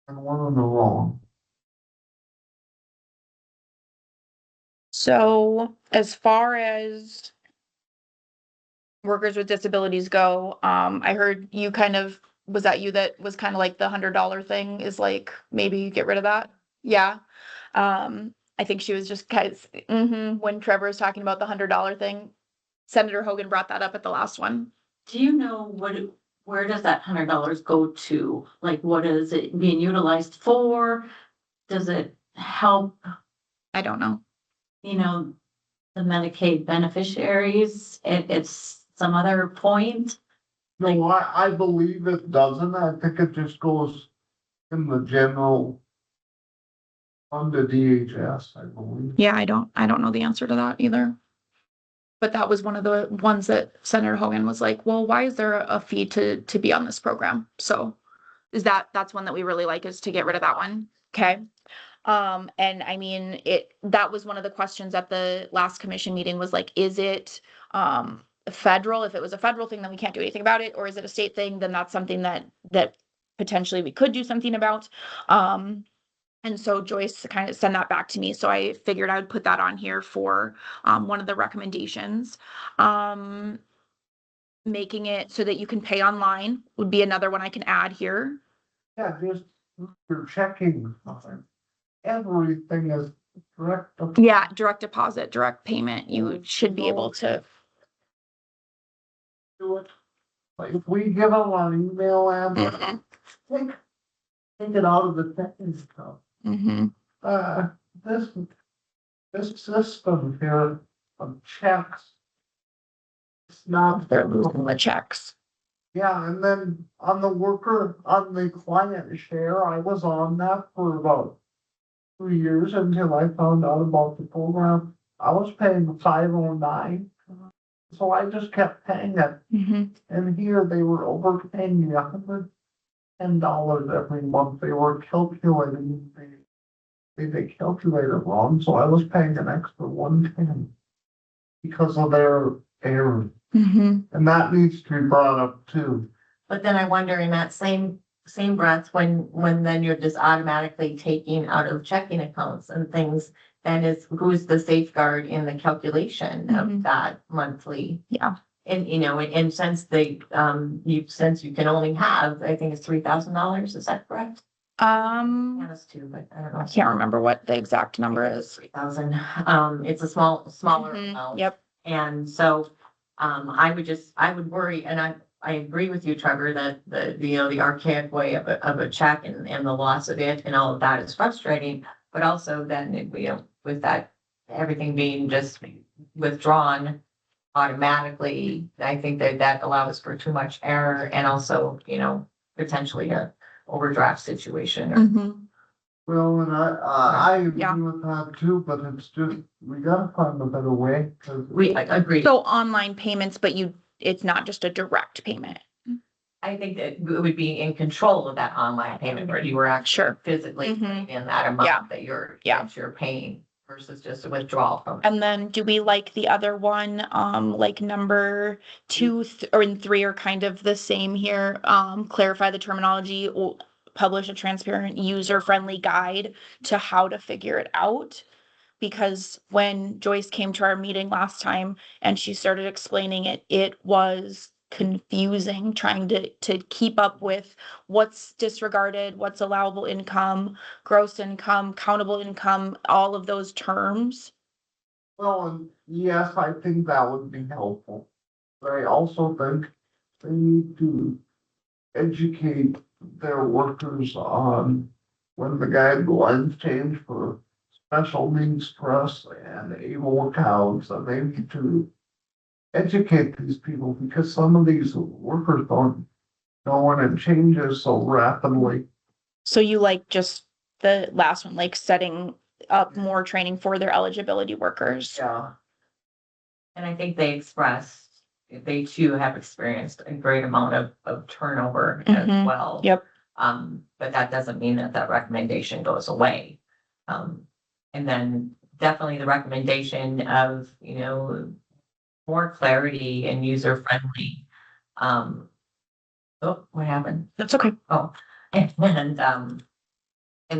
And we're in the wrong. So as far as workers with disabilities go, I heard you was that you that was kind of like the $100 thing is like, maybe you get rid of that? Yeah. I think she was just when Trevor was talking about the $100 thing, Senator Hogan brought that up at the last one. Do you know where does that $100 go to? Like, what is it being utilized for? Does it help, I don't know. the Medicaid beneficiaries? It's some other point? No, I believe it doesn't. I think it just goes in the general fund to DHS, I believe. Yeah, I don't know the answer to that either. But that was one of the ones that Senator Hogan was like, well, why is there a fee to be on this program? So that's one that we really like, is to get rid of that one. Okay. And I mean, that was one of the questions at the last commission meeting, was like, is it federal? If it was a federal thing, then we can't do anything about it. Or is it a state thing? Then that's something that potentially we could do something about. And so Joyce kind of sent that back to me. So I figured I would put that on here for one of the recommendations. Making it so that you can pay online would be another one I can add here. Yeah, just your checking, everything is direct. Yeah, direct deposit, direct payment. You should be able to. Do it. Like, if we give them an email address, take it out of the checking stuff. This system here of checks. It's not. They're losing the checks. Yeah, and then on the client share, I was on that for about 2 years until I found out about the program. I was paying $509. So I just kept paying it. And here they were overpaying me $110 every month. They were calculating, they calculated wrong, so I was paying an extra $110 because of their error. And that needs to be brought up too. But then I wonder, in that same breath, when then you're just automatically taking out of checking accounts and things, then who's the safeguard in the calculation of that monthly? Yeah. And and since since you can only have, I think it's $3,000, is that correct? That's two, but I don't know. I can't remember what the exact number is. 3,000. It's a smaller amount. Yep. And so, I would worry, and I agree with you, Trevor, that the archaic way of a check and the loss of it and all of that is frustrating. But also then, with that, everything being just withdrawn automatically, I think that allows for too much error and also, potentially a overdraft situation. Well, and I agree with that too, but it's just, we gotta find a better way. We agree. So online payments, but it's not just a direct payment. I think that it would be in control of that online payment where you were actually physically putting in that amount that you're paying versus just a withdrawal from. And then do we like the other one, like number 2 and 3 are kind of the same here. Clarify the terminology, publish a transparent, user-friendly guide to how to figure it out. Because when Joyce came to our meeting last time and she started explaining it, it was confusing trying to keep up with what's disregarded, what's allowable income, gross income, countable income, all of those terms. Well, and yes, I think that would be helpful. But I also think they need to educate their workers on when the guidelines change for special needs trusts and able accounts, and they need to educate these people, because some of these workers don't know when it changes so rapidly. So you like just the last one, like setting up more training for their eligibility workers? Yeah. And I think they expressed, they too have experienced a great amount of turnover as Mhm. well. Yep. But that doesn't mean that that recommendation goes away. And then definitely the recommendation of, more clarity and user friendly. Oh, what happened? That's okay. Oh, and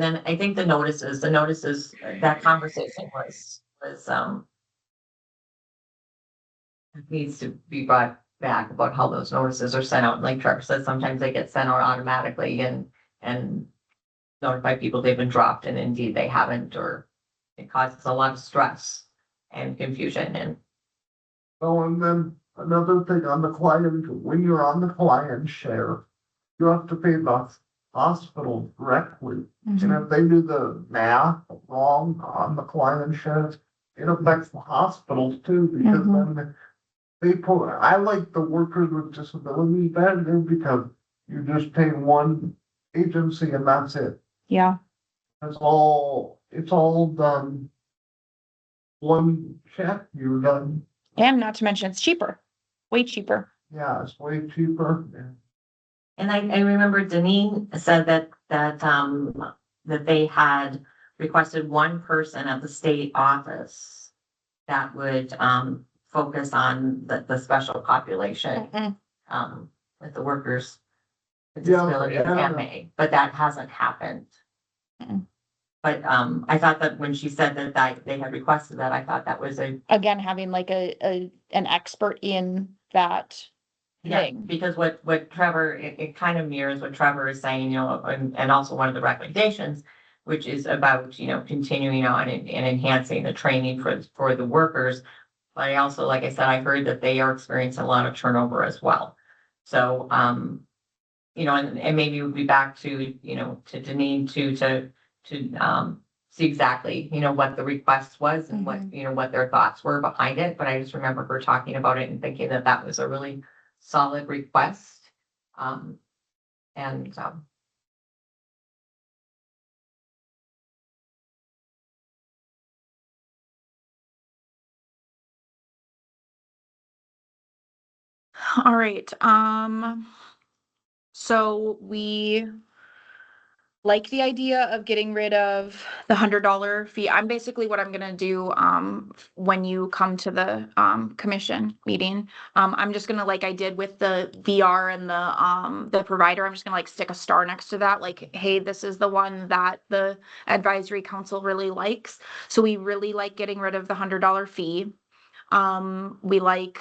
then I think the notices, that conversation was needs to be brought back about how those notices are sent out. Like Trevor said, sometimes they get sent out automatically and notify people they've been dropped and indeed they haven't, or it causes a lot of stress and confusion and Oh, and then another thing on the client, when you're on the client share, you have to pay the hospital directly. And if they do the math wrong on the client share, it affects the hospitals too, because then they put, I like the workers with disabilities better because you just pay one agency and that's it. Yeah. It's all done. One check, you're done. And not to mention it's cheaper, way cheaper. Yeah, it's way cheaper. and I remember Deneen said that they had requested one person at the state office that would focus on the special population, with the workers with Yeah, disabilities yeah. MA, but that hasn't happened. Mm-mm. But I thought that when she said that they had requested that, I thought that was Again, having like an expert in that yeah, thing. because what Trevor, it kind of mirrors what Trevor is saying, and also one of the recommendations, which is about, continuing on and enhancing the training for the workers. But I also, like I said, I heard that they are experiencing a lot of turnover as well. So, and maybe we'll be back to, to Deneen to see exactly, what the request was and what their thoughts were behind it. But I just remember her talking about it and thinking that that was a really solid request. And All right, so we like the idea of getting rid of the $100 fee. I'm basically what I'm gonna do, when you come to the, commission meeting. I'm just gonna, like I did with the VR and the provider, I'm just gonna like stick a star next to that, like, hey, this is the one that the advisory council really likes. So we really like getting rid of the $100 fee. We like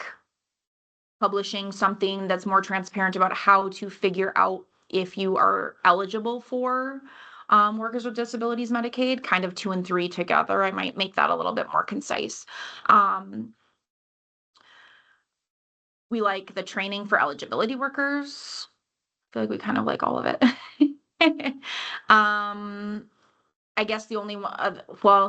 publishing something that's more transparent about how to figure out if you are eligible for workers with disabilities Medicaid, kind of 2 and 3 together. I might make that a little bit more concise. We like the training for eligibility workers. I feel like we kind of like all of it. I guess the only one,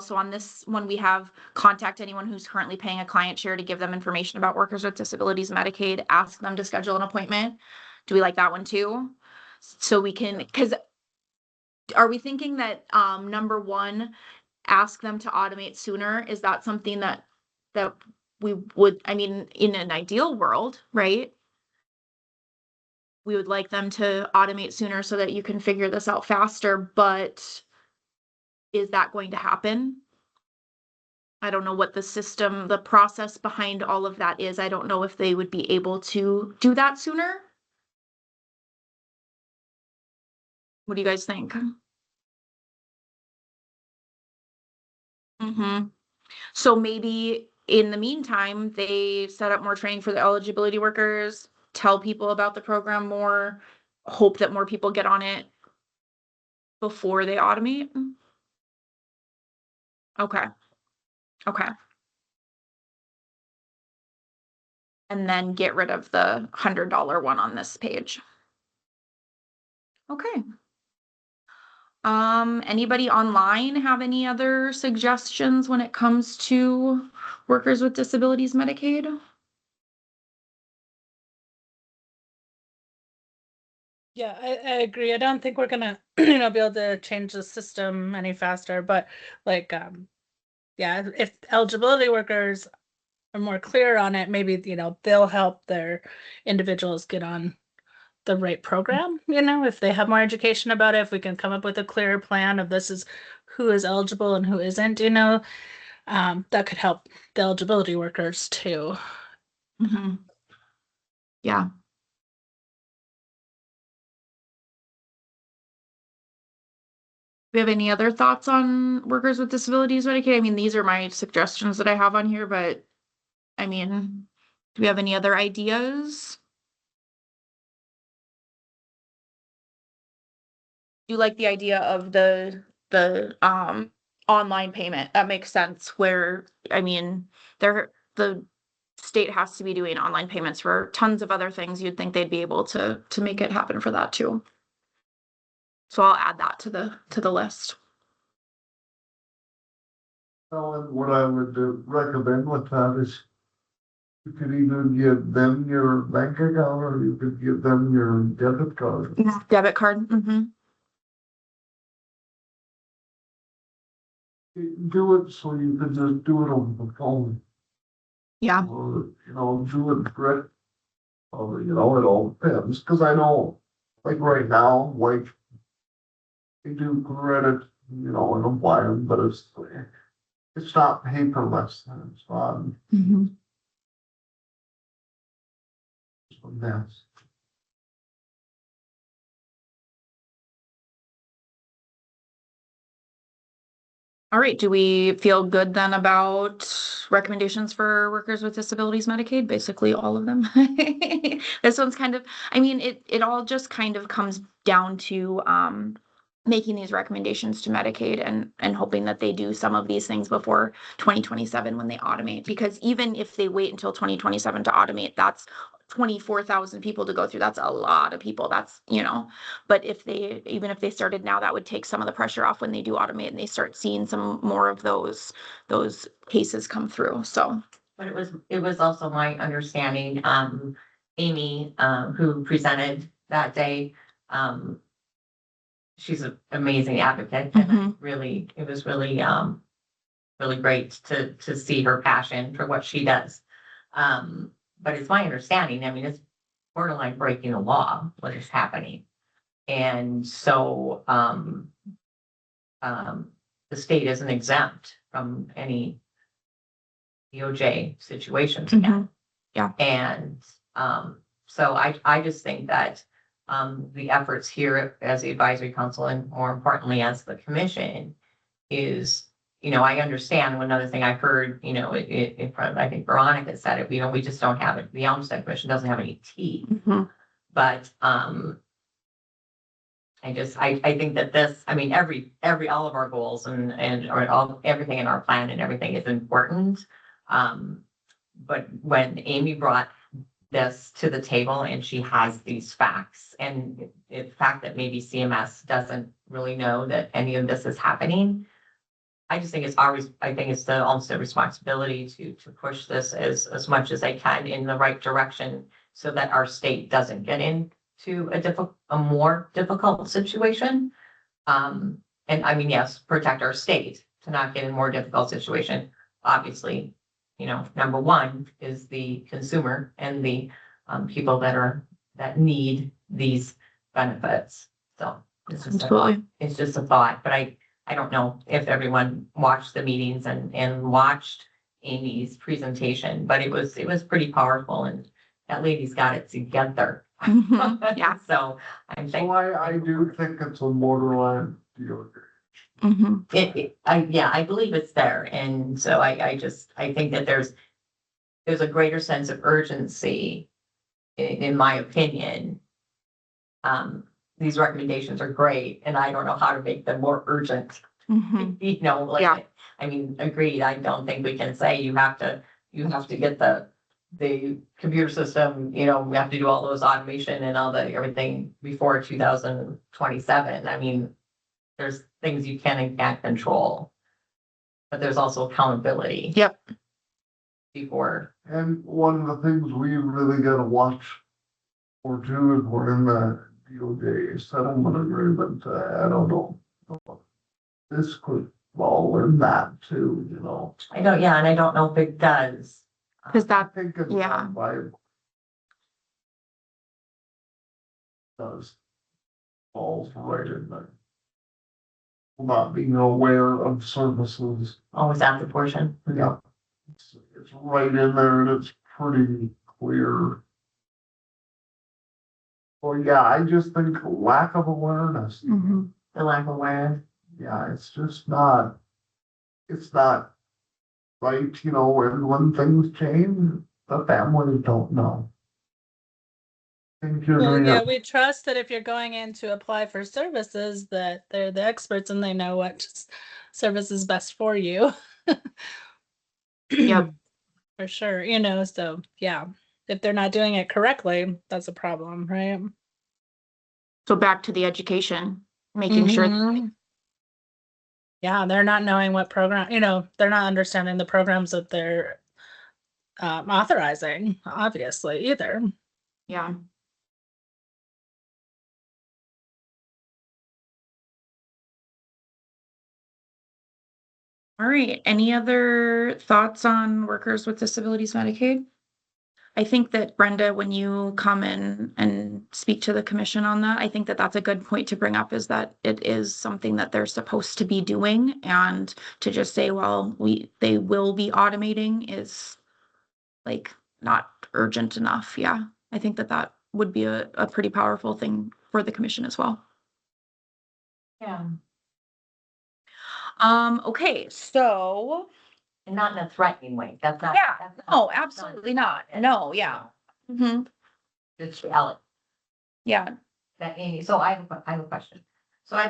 so on this one, we have contact anyone who's currently paying a client share to give them information about workers with disabilities Medicaid, ask them to schedule an appointment. Do we like that one too? So we can, because are we thinking that, number one, ask them to automate sooner? Is that something that we would, I mean, in an ideal world, right? We would like them to automate sooner so that you can figure this out faster, but is that going to happen? I don't know what the system, the process behind all of that is. I don't know if they would be able to do that sooner. What do you guys think? So maybe in the meantime, they set up more training for the eligibility workers, tell people about the program more, hope that more people get on it before they automate. Okay. Okay. And then get rid of the $100 one on this page. Okay. Anybody online have any other suggestions when it comes to workers with disabilities Medicaid? Yeah, I agree. I don't think we're gonna, be able to change the system any faster, but like, yeah, if eligibility workers are more clear on it, maybe, they'll help their individuals get on the right program, if they have more education about it, if we can come up with a clearer plan of this is who is eligible and who isn't, that could help the eligibility workers too. Mhm. Yeah. Do you have any other thoughts on workers with disabilities Medicaid? I mean, these are my suggestions that I have on here, but I mean, do we have any other ideas? Do you like the idea of the online payment? That makes sense where, I mean, the state has to be doing online payments for tons of other things. You'd think they'd be able to make it happen for that too. So I'll add that to the list. Well, and what I would recommend with that is you could either give them your bank account or you could give them your debit card. Debit card. Mm-hmm. Do it so you can just do it over the phone. Yeah. Or, do it direct. Or, it all depends, because I know, like right now, like, they do credit, and apply them, but it's not paperless, and it's not, Mm-hmm. it's a mess. All right, do we feel good then about recommendations for workers with disabilities Medicaid? Basically all of them. This one's kind of, I mean, it all just kind of comes down to making these recommendations to Medicaid and hoping that they do some of these things before 2027 when they automate. Because even if they wait until 2027 to automate, that's 24,000 people to go through. That's a lot of people. That's, but even if they started now, that would take some of the pressure off when they do automate and they start seeing some more of those cases come through. So. But it was also my understanding, Amy, who presented that day, she's an amazing advocate. And it was really great to see her passion for what she does. But it's my understanding, I mean, it's borderline breaking the law, what is happening. And so, the state isn't exempt from any DOJ situations again. Yeah. And, so I just think that, the efforts here as the advisory council and more importantly as the commission is, I understand one other thing I heard, I think Veronica said it, we just don't have it. The Olmstead Commission doesn't have any teeth. Mm-hmm. But, I think that this, I mean, all of our goals and everything in our plan and everything is important. But when Amy brought this to the table and she has these facts and the fact that maybe CMS doesn't really know that any of this is happening, I just think I think it's the Olmstead responsibility to push this as much as they can in the right direction so that our state doesn't get into a more difficult situation. And I mean, yes, protect our state to not get in a more difficult situation. Obviously, number one is the consumer and the people that need these benefits. So it's just a thought, but I don't know if everyone watched the meetings and watched Amy's presentation, but it was pretty powerful and that lady's got it together. Yeah. So I'm thankful. I do think it's a borderline deal. I believe it's there. And so I think that there's a greater sense of urgency in my opinion. These recommendations are great and I don't know how to make them more urgent. Yeah. I mean, agreed. I don't think we can say you have to get the computer system, we have to do all those automation and everything before 2027. I mean, there's things you can and can't control, but there's also accountability. Yep. Before. And one of the things we really gotta watch for too is we're in the DOJ settlement agreement. I don't know. This could fall in that too, I don't, yeah, and I don't know if it does. 'Cause that- I think it's yeah. done by. Does. Falls right in there. Not being aware of services, Always after portion. yeah. It's right in there and it's pretty clear. Well, yeah, I just think lack of awareness, Mhm. The lack of awareness. yeah, it's just not. It's not right, when things change, the families don't know. Think you're Well, doing yeah, it, we trust that if you're going in to apply for services, that they're the experts and they know what service is best for you. Yep. For sure, so yeah, if they're not doing it correctly, that's a problem, right? So back to the education, making sure. Mhm. Yeah, they're not knowing what program, they're not understanding the programs that they're authorizing, obviously, either. Yeah. All right, any other thoughts on workers with disabilities Medicaid? I think that Brenda, when you come in and speak to the commission on that, I think that that's a good point to bring up, is that it is something that they're supposed to be doing, and to just say, well, they will be automating is like not urgent enough. Yeah, I think that that would be a pretty powerful thing for the commission as well. Yeah. Okay, so And not in a threatening way. That's not. yeah, that's no, not- absolutely not. No, yeah. Mm-hmm. It's reality. Yeah. That Amy, so I have a question. So how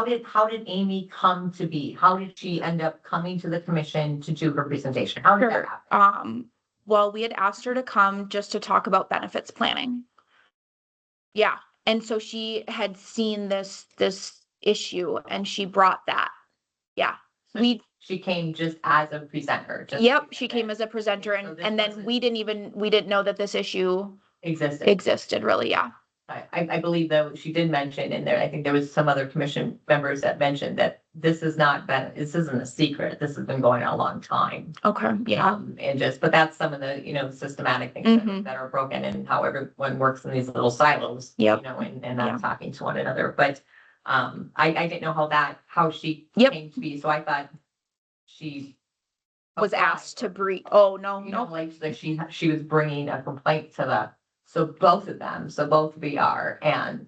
did Amy come to be? How did she end up coming to the commission to do her presentation? How did that Sure. happen? Well, we had asked her to come just to talk about benefits planning. Yeah. And so she had seen this issue and she brought that. Yeah. So she came just as a presenter. Yep, she came as a presenter, Okay, so this and then wasn't- we didn't know that this issue existed. really. Yeah. I believe though she did mention in there, I think there was some other commission members that mentioned that this isn't a secret. This has been going on a long time. Okay. Yeah. But that's some of the, systematic things Mhm. that are broken and how everyone works in these little silos. Yep. And Yeah. not talking to one another, but, I didn't know how she Yep. came to be, so I thought she Was applied. asked to brief. Oh, no, no. Like she was bringing a complaint to so both of them, so both VR and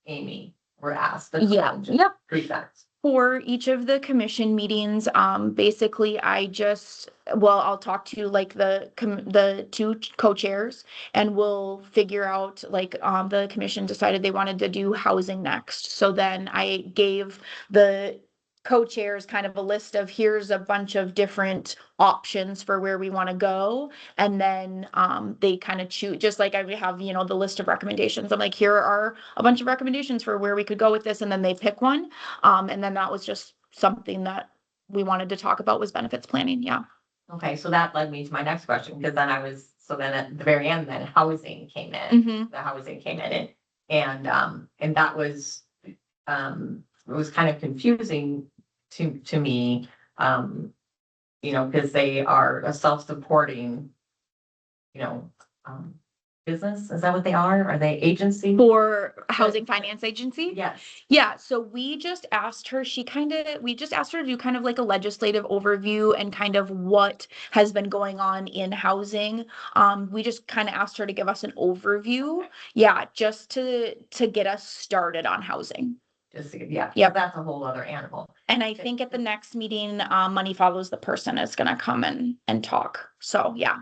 Amy were asked. to Yeah. just Yep. Present. For each of the commission meetings, basically I'll talk to like the two co-chairs, and we'll figure out like, the commission decided they wanted to do housing next. So then I gave the co-chairs kind of a list of, here's a bunch of different options for where we want to go. And then, they kind of choose, just like I have, the list of recommendations. I'm like, here are a bunch of recommendations for where we could go with this. And then they pick one. And then that was just something that we wanted to talk about, was benefits planning. Yeah. Okay, so that led me to my next question, because then at the very end, then housing came in. Mm-hmm. The housing came in and that was, it was kind of confusing to me, because they are a self-supporting, you know, business. Is that what they are? Are they agency? For housing finance agency? Yes. Yeah, so we just asked her, we just asked her to do kind of like a legislative overview and kind of what has been going on in housing. We just kind of asked her to give us an overview. Yeah, just to get us started on housing. Yeah. Yep. That's a whole other animal. And I think at the next meeting, Money Follows the Person is gonna come and talk. So, yeah.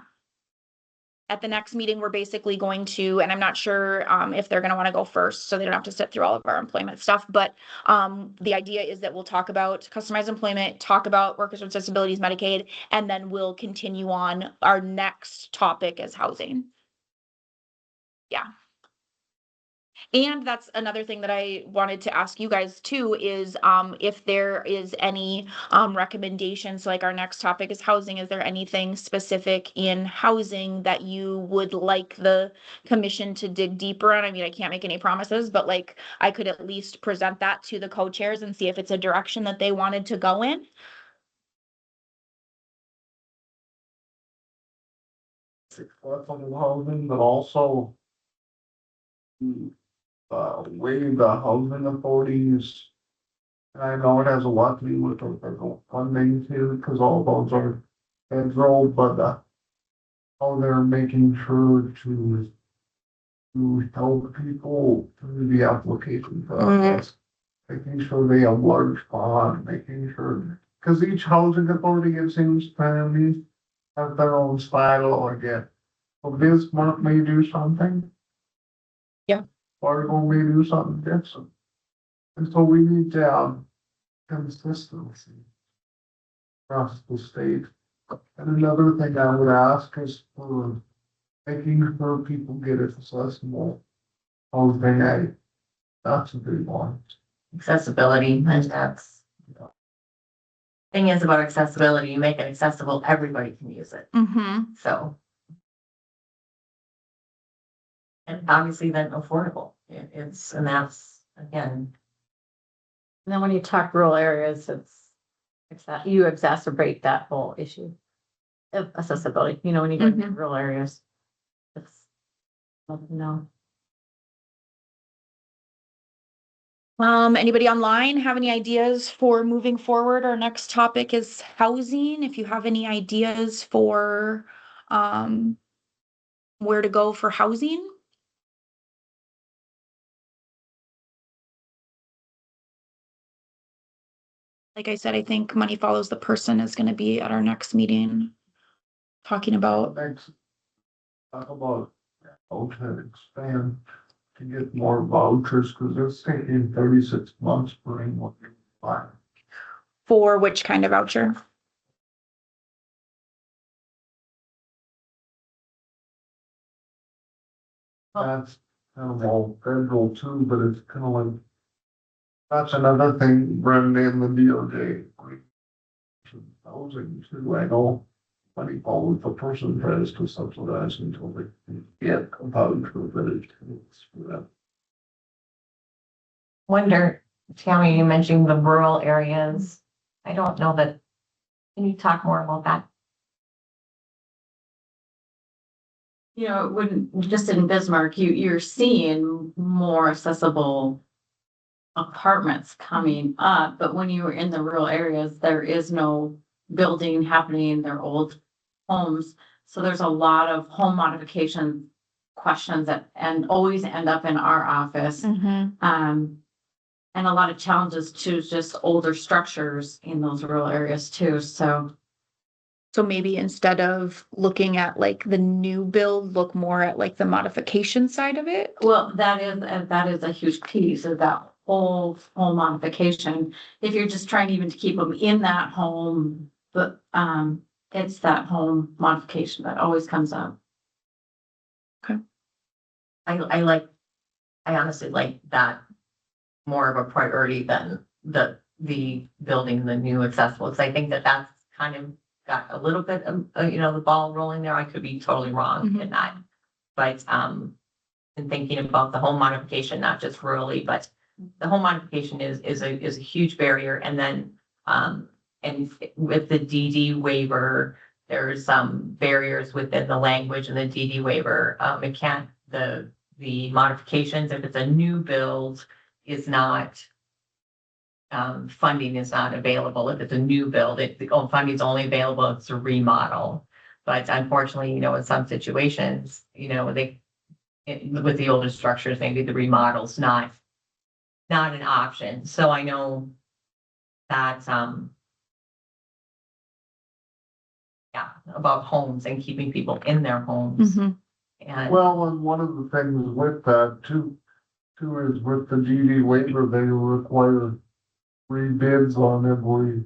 At the next meeting, we're basically going to, and I'm not sure if they're gonna wanna go first, so they don't have to sit through all of our employment stuff, but the idea is that we'll talk about customized employment, talk about workers with disabilities Medicaid, and then we'll continue on. Our next topic is housing. Yeah. And that's another thing that I wanted to ask you guys too, is if there is any recommendations, like our next topic is housing. Is there anything specific in housing that you would like the commission to dig deeper on? I mean, I can't make any promises, but like I could at least present that to the co-chairs and see if it's a direction that they wanted to go in. accessible housing, but also way the housing authorities. And I know it has a lot to do with the federal funding too, because all those are federal, but how they're making sure to help people through the application process. Making sure they have large font, making sure, because each housing authority, it seems, families have their own style or get. Well, Bismarck may do something. Yeah. Fargo may do something different. And so we need to have consistency across the state. And another thing I would ask is for making sure people get accessible housing. That's a big one. Accessibility, and that's. Thing is about accessibility, you make it accessible, everybody can use it, so. And obviously then affordable, and that's, again, And then when you talk rural areas, it's that you exacerbate that whole issue of accessibility, you know, when you go to rural areas. It's, no. Anybody online have any ideas for moving forward? Our next topic is housing. If you have any ideas for, where to go for housing. Like I said, I think money follows the person is gonna be at our next meeting. Talking about, Next, talk about how to expand to get more vouchers, because it's taking 36 months for anyone to buy. for which kind of voucher? That's kind of all federal too, but it's kind of like, that's another thing, Brenda, in the DOJ. Housing too, I know money follows the person tries to subsidize until they can get a voucher, but it's for them. wonder, Tammy, you mentioned the rural areas, I don't know that, can you talk more about that? You know, it wouldn't, just in Bismarck, you're seeing more accessible apartments coming up, but when you were in the rural areas, there is no building happening, they're old homes. So there's a lot of home modification questions that, and always end up in our office. And a lot of challenges to just older structures in those rural areas too, so. So maybe instead of looking at like the new build, look more at like the modification side of it. Well, that is a huge piece of that whole home modification. If you're just trying even to keep them in that home, but it's that home modification that always comes up. I honestly like that more of a priority than the building the new accessible, because I think that that's kind of got a little bit of, the ball rolling there. I could be totally wrong in that. But, in thinking about the home modification, not just rurally, but the home modification is a huge barrier. And then, and with the DD waiver, there's some barriers within the language and the DD waiver. It can't, the modifications, if it's a new build, is not, funding is not available. If it's a new build, funding is only available if it's a remodel. But unfortunately, in some situations, with the older structures, maybe the remodel's not an option. So I know that, about homes and keeping people in their homes. And Well, and one of the things with that too is with the DD waiver, they require rebids on every.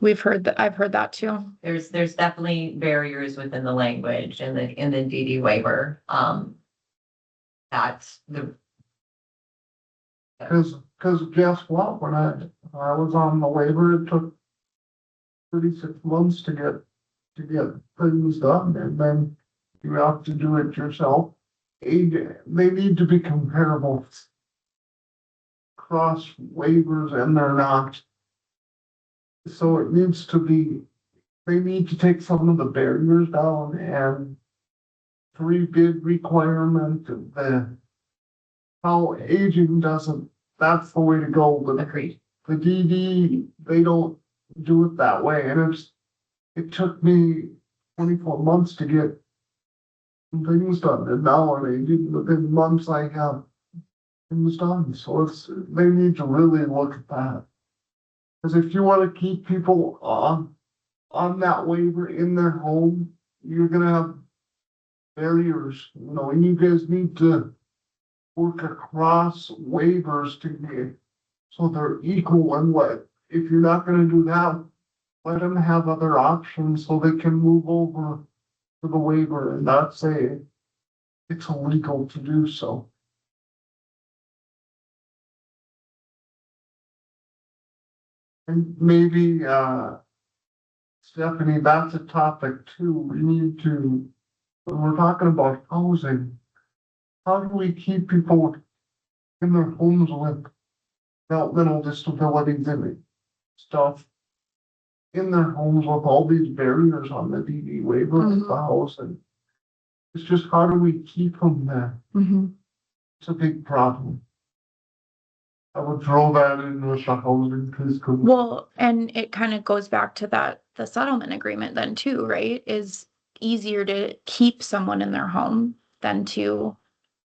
We've heard that, I've heard that too. there's definitely barriers within the language and in the DD waiver. That's the. Cause guess what, when I was on the waiver, it took 36 months to get things done, and then you have to do it yourself. They need to be comparable cross waivers, and they're not. So it needs to be, they need to take some of the barriers down and three bid requirement, how aging doesn't, that's the way to go, but Agreed. the DD, they don't do it that way, and it took me 24 months to get things done, and now within months I have things done, so they need to really look at that. Because if you wanna keep people on that waiver in their home, you're gonna have barriers, and you guys need to work across waivers to get, so they're equal, and if you're not gonna do that, let them have other options so they can move over to the waiver and not say it's illegal to do so. And maybe, Stephanie, that's a topic too. We need to, when we're talking about housing, how do we keep people in their homes with developmental disabilities and stuff in their homes with all these barriers on the DD waiver of the housing? It's just how do we keep them there? It's a big problem. I would throw that in with the housing piece. Well, and it kind of goes back to the settlement agreement then too, right? Is easier to keep someone in their home than to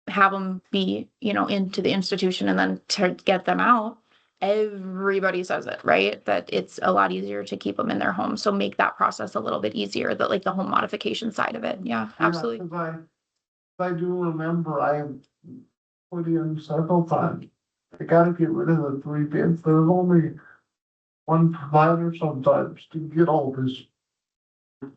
have them be, into the institution and then to get them out. Everybody says it, right? That it's a lot easier to keep them in their home. So make that process a little bit easier, that like the home modification side of it. Yeah, absolutely. Yeah, I do remember I have put in several times. I gotta get rid of the three bids. There's only one provider sometimes to get all this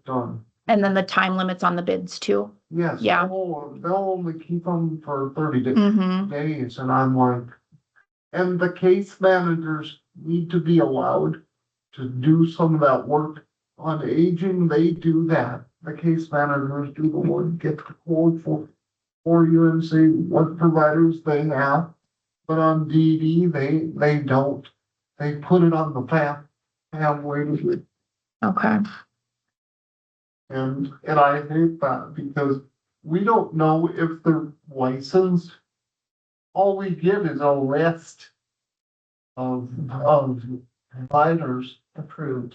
done. And then the time limits on the bids too. Yes. Yeah. They'll only keep them for 30 Mm-hmm. days, and I'm like, and the case managers need to be allowed to do some of that work on aging. They do that. The case managers do the work, get the quote for you and see what providers they have. But on DD, they don't. They put it on the pathway to it. Okay. And I hate that because we don't know if they're licensed. All we get is a list of providers Approved.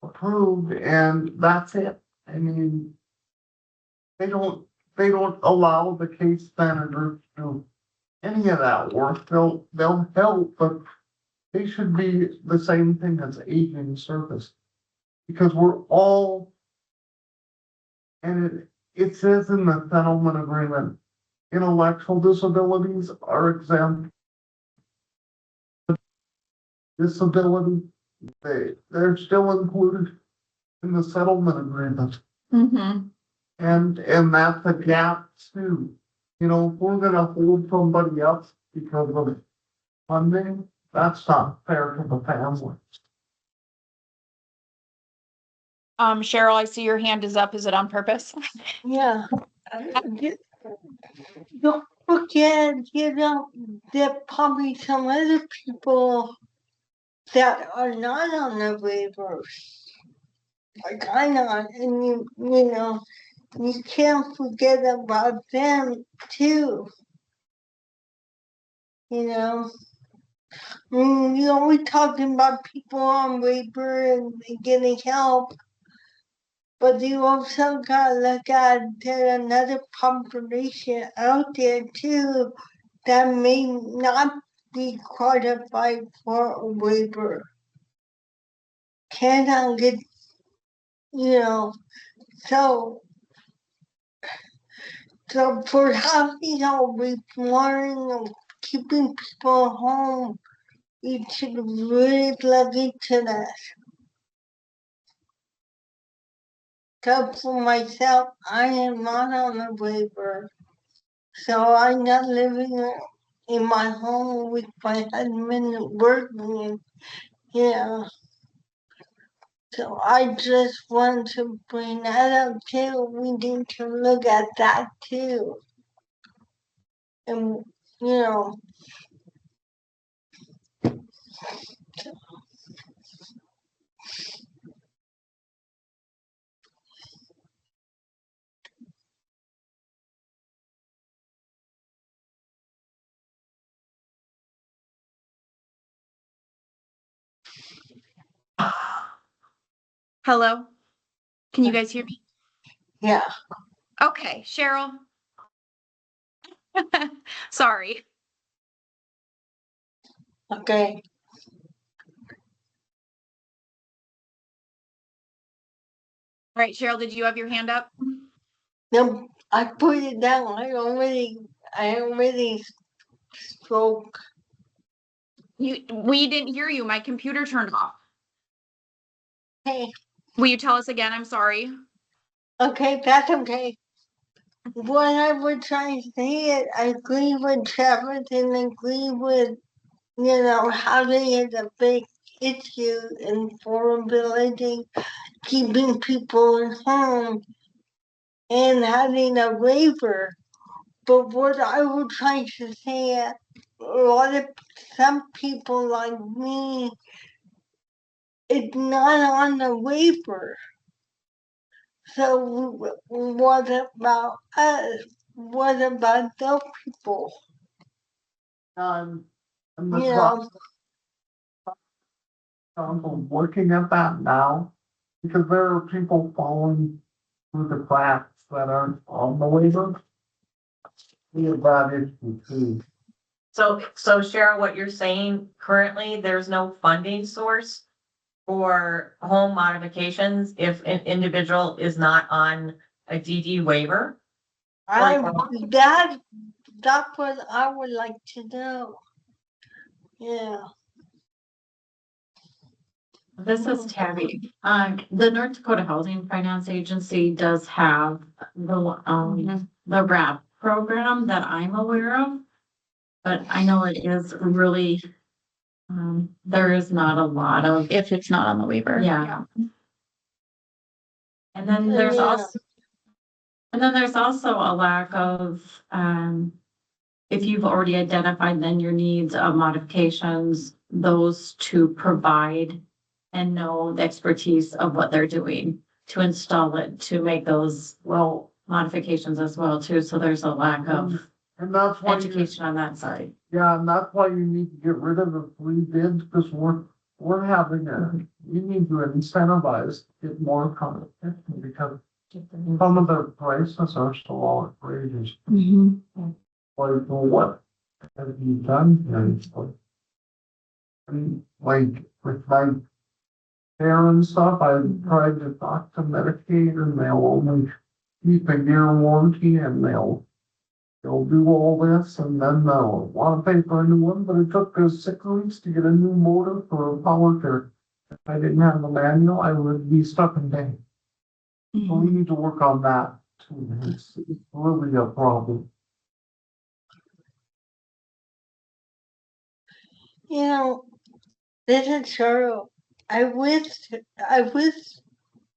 approved, and that's it. I mean, they don't allow the case manager to do any of that work. They'll help, but they should be the same thing as aging service. Because we're all, and it says in the settlement agreement, intellectual disabilities are exempt. Disability, they're still included in the settlement agreement. Mm-hmm. And that's a gap too. If we're gonna hold somebody else because of funding, that's not fair to the family. Cheryl, I see your hand is up. Is it on purpose? Yeah. Don't forget, there probably some other people that are not on the waivers. Like I'm not, and you can't forget about them too. You're always talking about people on waiver and getting help, but you also gotta look at there's another population out there too that may not be qualified for a waiver. Cannot get, so for having a reporting of keeping people home, you should really look into that. So for myself, I am not on the waiver. So I'm not living in my home with my husband working. So I just want to bring that up too. We need to look at that too. And, Hello? Can you guys hear me? Yeah, Okay, Cheryl. Sorry. okay. All right, Cheryl, did you have your hand up? No, I put it down. I already spoke. We didn't hear you. My computer turned off. Hey, Will you tell us again? I'm sorry. okay, that's okay. What I was trying to say is, I agree with Travis and agree with, housing is a big issue in affordability, keeping people at home and having a waiver. But what I was trying to say, some people like me, it's not on the waiver. So what about us? What about those people? And You the know, council working at that now, because there are people falling through the cracks that aren't on the waiver. We have that issue too. So Cheryl, what you're saying, currently, there's no funding source for home modifications if an individual is not on a DD waiver? that that's what I would like to know. Yeah. This is Tabby. The North Dakota Housing Finance Agency does have the RAP program that I'm aware of. But I know it is really, there is not a lot of, If it's not on the waiver. yeah. And then there's also, a lack of, if you've already identified then your needs of modifications, those to provide and know the expertise of what they're doing to install it, to make those modifications as well too. So there's a lack of And that's why education on that side. yeah, and that's why you need to get rid of the free bids, because we're having you need to incentivize get more competition, because some of the prices are so outrageous. Like, well, what have you done here? It's like with my hair and stuff, I tried to talk to Medicaid and they'll only keep a year warranty and they'll do all this and then they'll want to pay for a new one, but it took us 6 weeks to get a new motor for a power chair. If I didn't have the manual, I would be stuck in day. So we need to work on that too. It's really a problem. This is true. I wish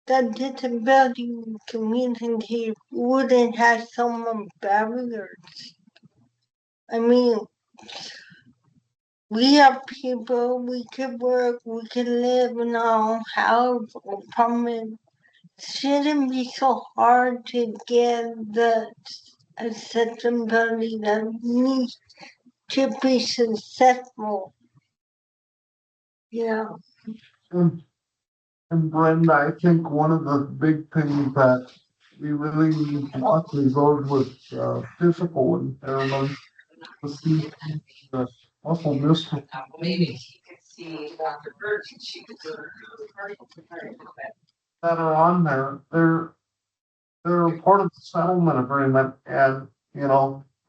the disability community wouldn't have so many barriers. I mean, we are people, we could work, we could live in our own house or apartment. Shouldn't be so hard to get the accessibility that needs to be successful. Yeah. And, and Brenda, I think one of the big things that we really need to watch is those with physical impairment, to see the muscle dystrophy that are on there. They're part of the settlement agreement, and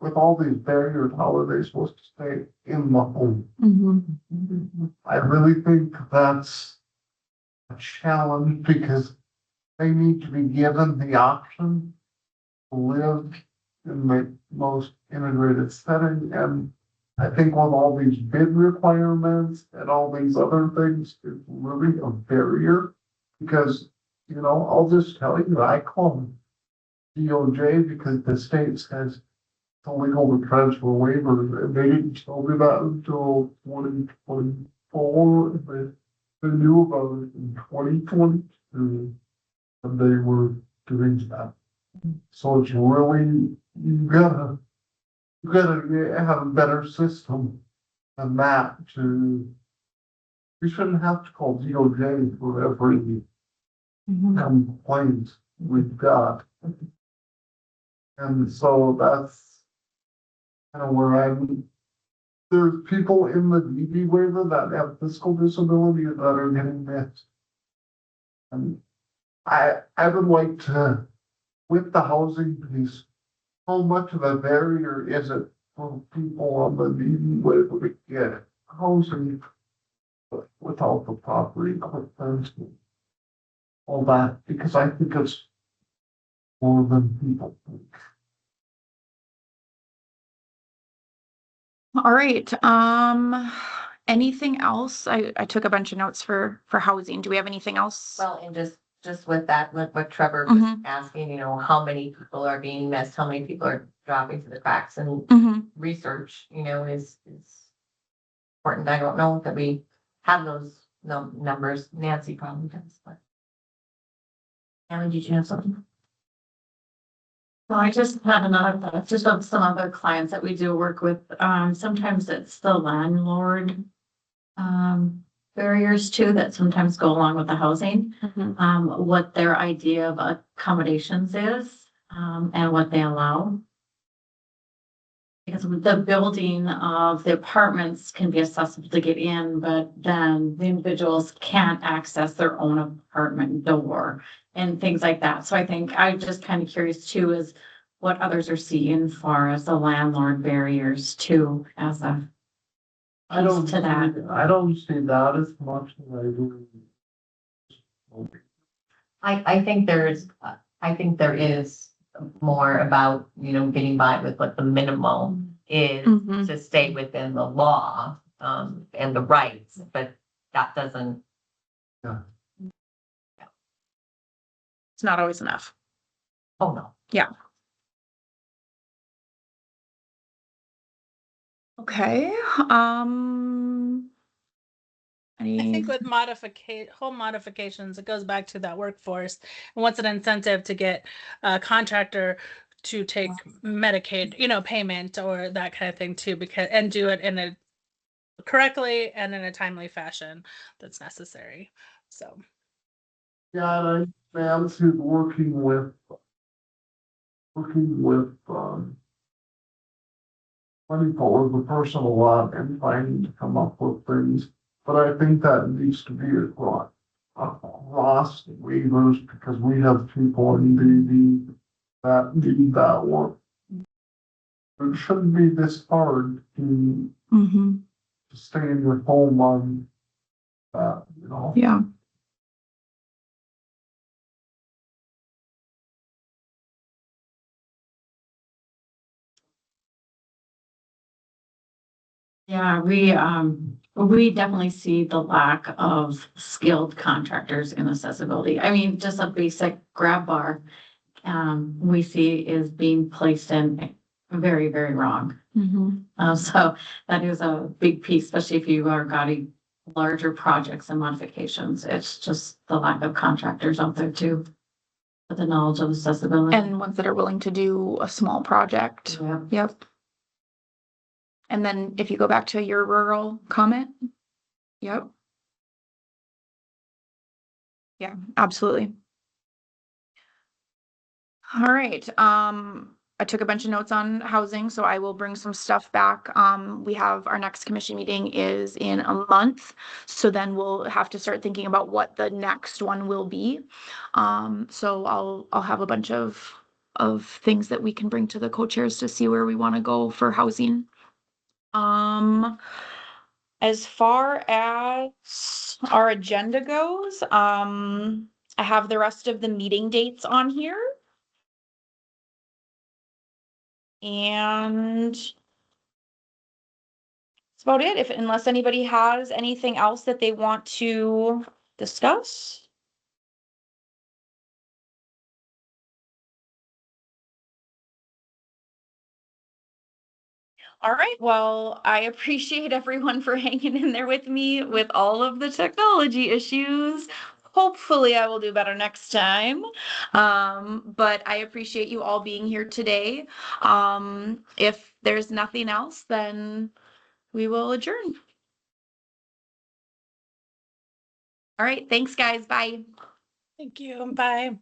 with all these barriers, how are they supposed to stay in the home? I really think that's a challenge because they need to be given the option to live in the most integrated setting. And I think with all these bid requirements and all these other things, it's really a barrier because, I'll just tell you, I call DOJ because the state says it's illegal to transfer waivers, and they didn't tell me that until 2024. They knew about it in 2022, and they were doing that. So it's really, you gotta have a better system than that to we shouldn't have to call DOJ for every complaint we've got. And so that's kind of where there's people in the DV waiver that have physical disability that are getting missed. And I would like to, with the housing piece, how much of a barrier is it for people on the DV waiver to get housing without the property equipment? All that, because I think it's more than people think. All right, anything else? I took a bunch of notes for housing. Do we have anything else? Well, and just with that, like what Trevor was Mhm. asking, how many people are being missed, how many people are dropping through the cracks, and Mm-hmm. research, is important. I don't know that we have those numbers. Nancy probably does, but. Alan, did you have something? Well, I just had another thought, just of some other clients that we do work with. Sometimes it's the landlord barriers too that sometimes go along with the housing. What their idea of accommodations is, and what they allow. Because the building of the apartments can be accessible to get in, but then the individuals can't access their own apartment door and things like that. So I think I'm just kind of curious too, is what others are seeing far as the landlord barriers too, as a I don't piece to that. I don't see that as much as I do. I think there is more about, getting by with what the minimum is Mhm. to stay within the law, and the rights, but that doesn't. It's not always enough. Oh, no. Yeah. Okay, I any, think with home modifications, it goes back to that workforce. And what's an incentive to get a contractor to take Medicaid, payment or that kind of thing too, and do it in a correctly and in a timely fashion that's necessary. So Yeah, and Nancy's working with, money for the person a lot and trying to come up with things. But I think that needs to be across waivers because we have people in DV that need that work. It shouldn't be this hard to mhm, stay in your home on that. yeah. Yeah, we definitely see the lack of skilled contractors in accessibility. I mean, just a basic grab bar, we see is being placed in very, very wrong. Mhm. So that is a big piece, especially if you are got larger projects and modifications. It's just the lack of contractors out there too, with the knowledge of accessibility. And ones that are willing to do a small project. Yeah. Yep. And then if you go back to your rural comment, yep. Yeah, absolutely. All right, I took a bunch of notes on housing, so I will bring some stuff back. We have our next commission meeting is in a month, so then we'll have to start thinking about what the next one will be. So I'll have a bunch of things that we can bring to the co-chairs to see where we want to go for housing. As far as our agenda goes, I have the rest of the meeting dates on here. And that's about it. Unless anybody has anything else that they want to discuss. All right, well, I appreciate everyone for hanging in there with me with all of the technology issues. Hopefully I will do better next time. But I appreciate you all being here today. If there's nothing else, then we will adjourn. All right, thanks, guys. Bye. Thank you. Bye.